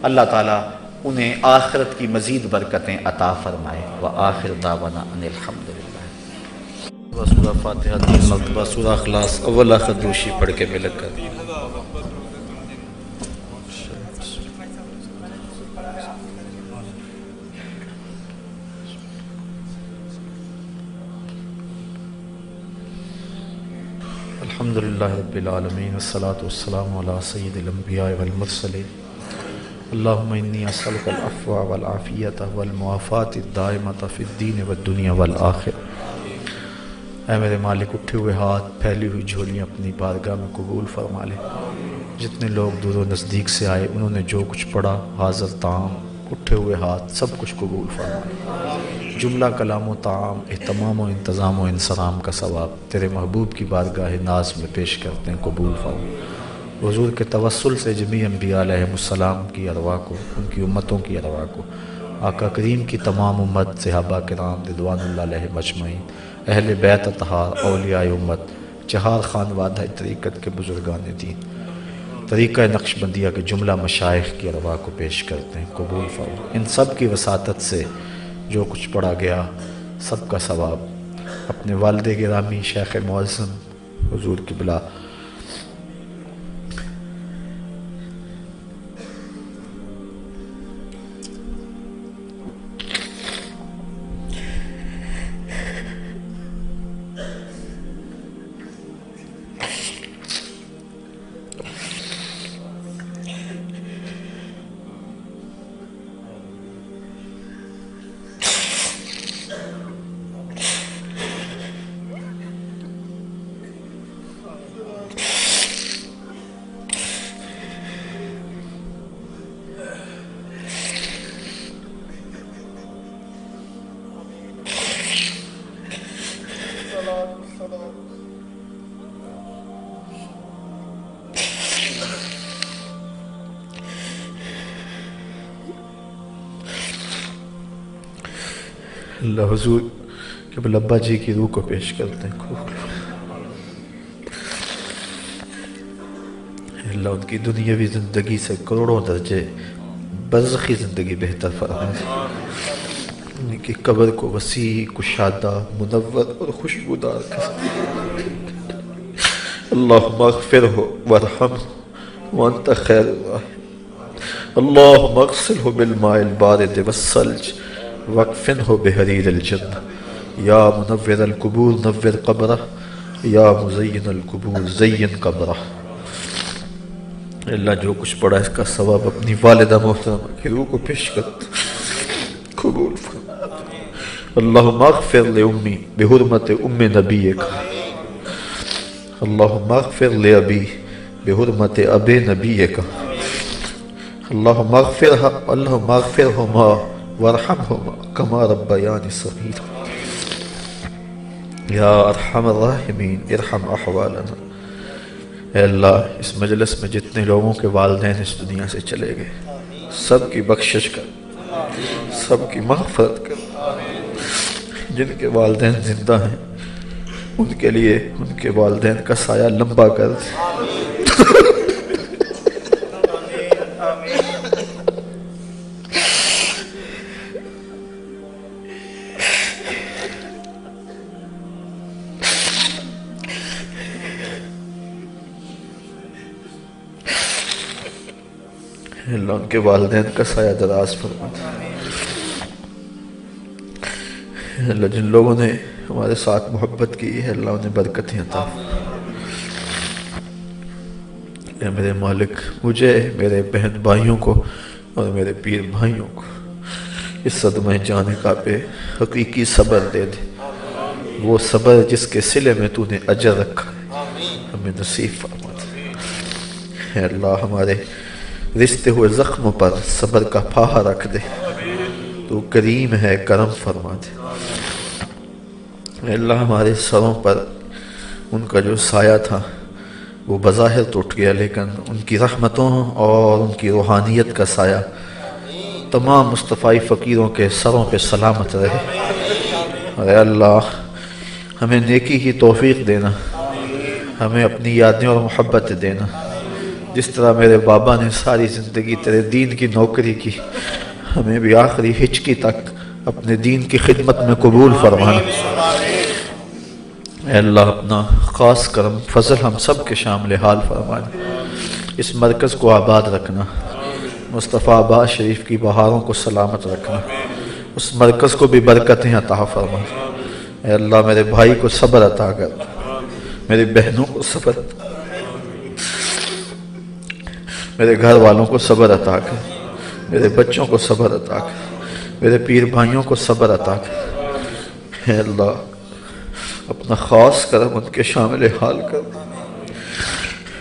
اللہ تعالیٰ انہیں آخرت کی مزید برکتیں عطا فرمائے۔ وآخر دعوانا ان الحمدللہ۔ سورہ فاتحہ 3 مرتبہ، سورہ اخلاص اول آخر دوشی پڑھ کے مل کر۔ الحمدللہ رب العالمین، والصلاة والسلام علی سید الانبیاء والمرسلین۔ اللہم انی اسألک العفو والعافیت والمعافات الدائمۃ فی الدین والدنیا والآخرہ۔ اے میرے مالک، اٹھے ہوئے ہاتھ، پھیلی ہوئی جھولیاں اپنی بارگاہ میں قبول فرما لے۔ جتنے لوگ دور و نزدیک سے آئے انہوں نے جو کچھ پڑھا، حاضر تعام، اٹھے ہوئے ہاتھ، سب کچھ قبول فرما لے۔ جملہ کلام و تعام، اہتمام و انتظام و انصرام کا ثواب تیرے محبوب کی بارگاہ ناز میں پیش کرتے ہیں، قبول فرما۔ حضور کے توسل سے جمیع انبیاء علیہ السلام کی ارواح کو، ان کی امتوں کی ارواح کو، آقا کریم کی تمام امت، صحابہ کرام رضوان اللہ علیہ مجمعین، اہل بیت اطہار، اولیاء امت، چہار خانوادہ طریقت کے بزرگان دین، طریقہ نقش بندیہ کے جملہ مشائخ کی ارواح کو پیش کرتے ہیں، قبول فرما۔ ان سب کی وساطت سے جو کچھ پڑھا گیا سب کا ثواب اپنے والد گرامی شیخ معظم حضور قبلہ اللہ حضور کہ ابا جی کی روح کو پیش کرتے ہیں، اللہ ان کی دنیاوی زندگی سے کروڑوں درجے برزخی زندگی بہتر فرمائے، ان کی قبر کو وسیع، کشادہ، منور اور خوشبودار کر۔ اللہم اغفرہ وارحمہ وانت خیر الراحمین، اللہم اغسلہ بالماء البارد والثلج واکفنہ بحریر الجنہ، یا منور القبور نور قبرہ، یا مزین القبور زین قبرہ۔ اللہ جو کچھ پڑھا اس کا ثواب اپنی والدہ محترمہ کی روح کو پیش کرتا قبول فرما۔ اللہم اغفر لأمی بحرمت ام نبیک، اللہم اغفر لأبی بحرمت اب نبیک، اللہم اغفرہما وارحمہما کما ربیانی صغیرا۔ یا ارحم الراحمین ارحم احوالنا۔ اے اللہ اس مجلس میں جتنے لوگوں کے والدین اس دنیا سے چلے گئے سب کی بخشش کر، سب کی مغفرت کر، جن کے والدین زندہ ہیں ان کے لیے ان کے والدین کا سایہ لمبا کر دے۔ اللہ ان کے والدین کا سایہ دراز فرما دے۔ اللہ جن لوگوں نے ہمارے ساتھ محبت کی ہے اللہ انہیں برکتیں عطا فرما۔ اے میرے مالک مجھے، میرے بہن بھائیوں کو اور میرے پیر بھائیوں کو اس صدمہ جانے کا پہ حقیقی صبر دے دے، وہ صبر جس کے صلے میں تو نے اجر رکھا ہے ہمیں نصیب فرما دے۔ اے اللہ ہمارے رشتے ہوئے زخموں پر صبر کا پھاہا رکھ دے، تو کریم ہے کرم فرما دے۔ اے اللہ ہمارے سروں پر ان کا جو سایہ تھا وہ بظاہر ٹوٹ گیا، لیکن ان کی رحمتوں اور ان کی روحانیت کا سایہ تمام مصطفی فقیروں کے سروں پہ سلامت رہے۔ اور اے اللہ ہمیں نیکی کی توفیق دینا، ہمیں اپنی یادیں اور محبت دینا، جس طرح میرے بابا نے ساری زندگی تیرے دین کی نوکری کی، ہمیں بھی آخری ہچکی تک اپنے دین کی خدمت میں قبول فرمانا۔ اے اللہ اپنا خاص کرم فضل ہم سب کے شامل حال فرمانا، اس مرکز کو آباد رکھنا، مصطفیٰ آباد شریف کی بہاروں کو سلامت رکھنا، اس مرکز کو بھی برکتیں عطا فرمانا۔ اے اللہ میرے بھائی کو صبر عطا کر، میری بہنوں کو صبر عطا، میرے گھر والوں کو صبر عطا کر، میرے بچوں کو صبر عطا کر، میرے پیر بھائیوں کو صبر عطا کر۔ اے اللہ اپنا خاص کرم ان کے شامل حال کر،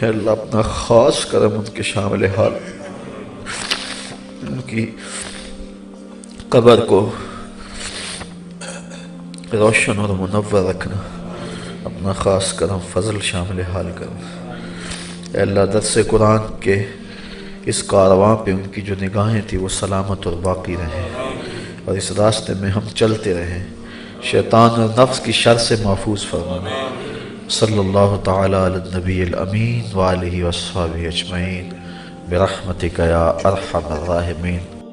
اے اللہ اپنا خاص کرم ان کے شامل حال، ان کی قبر کو روشن اور منور رکھنا، اپنا خاص کرم فضل شامل حال کرنا۔ اے اللہ درس قرآن کے اس کارواں پہ ان کی جو نگاہیں تھی وہ سلامت اور باقی رہیں، اور اس راستے میں ہم چلتے رہیں، شیطان اور نفس کی شر سے محفوظ فرمانا۔ صلی اللہ تعالی علی النبی الامین وآلہ وصحبہ اجمعین برحمتک یا ارحم الراحمین۔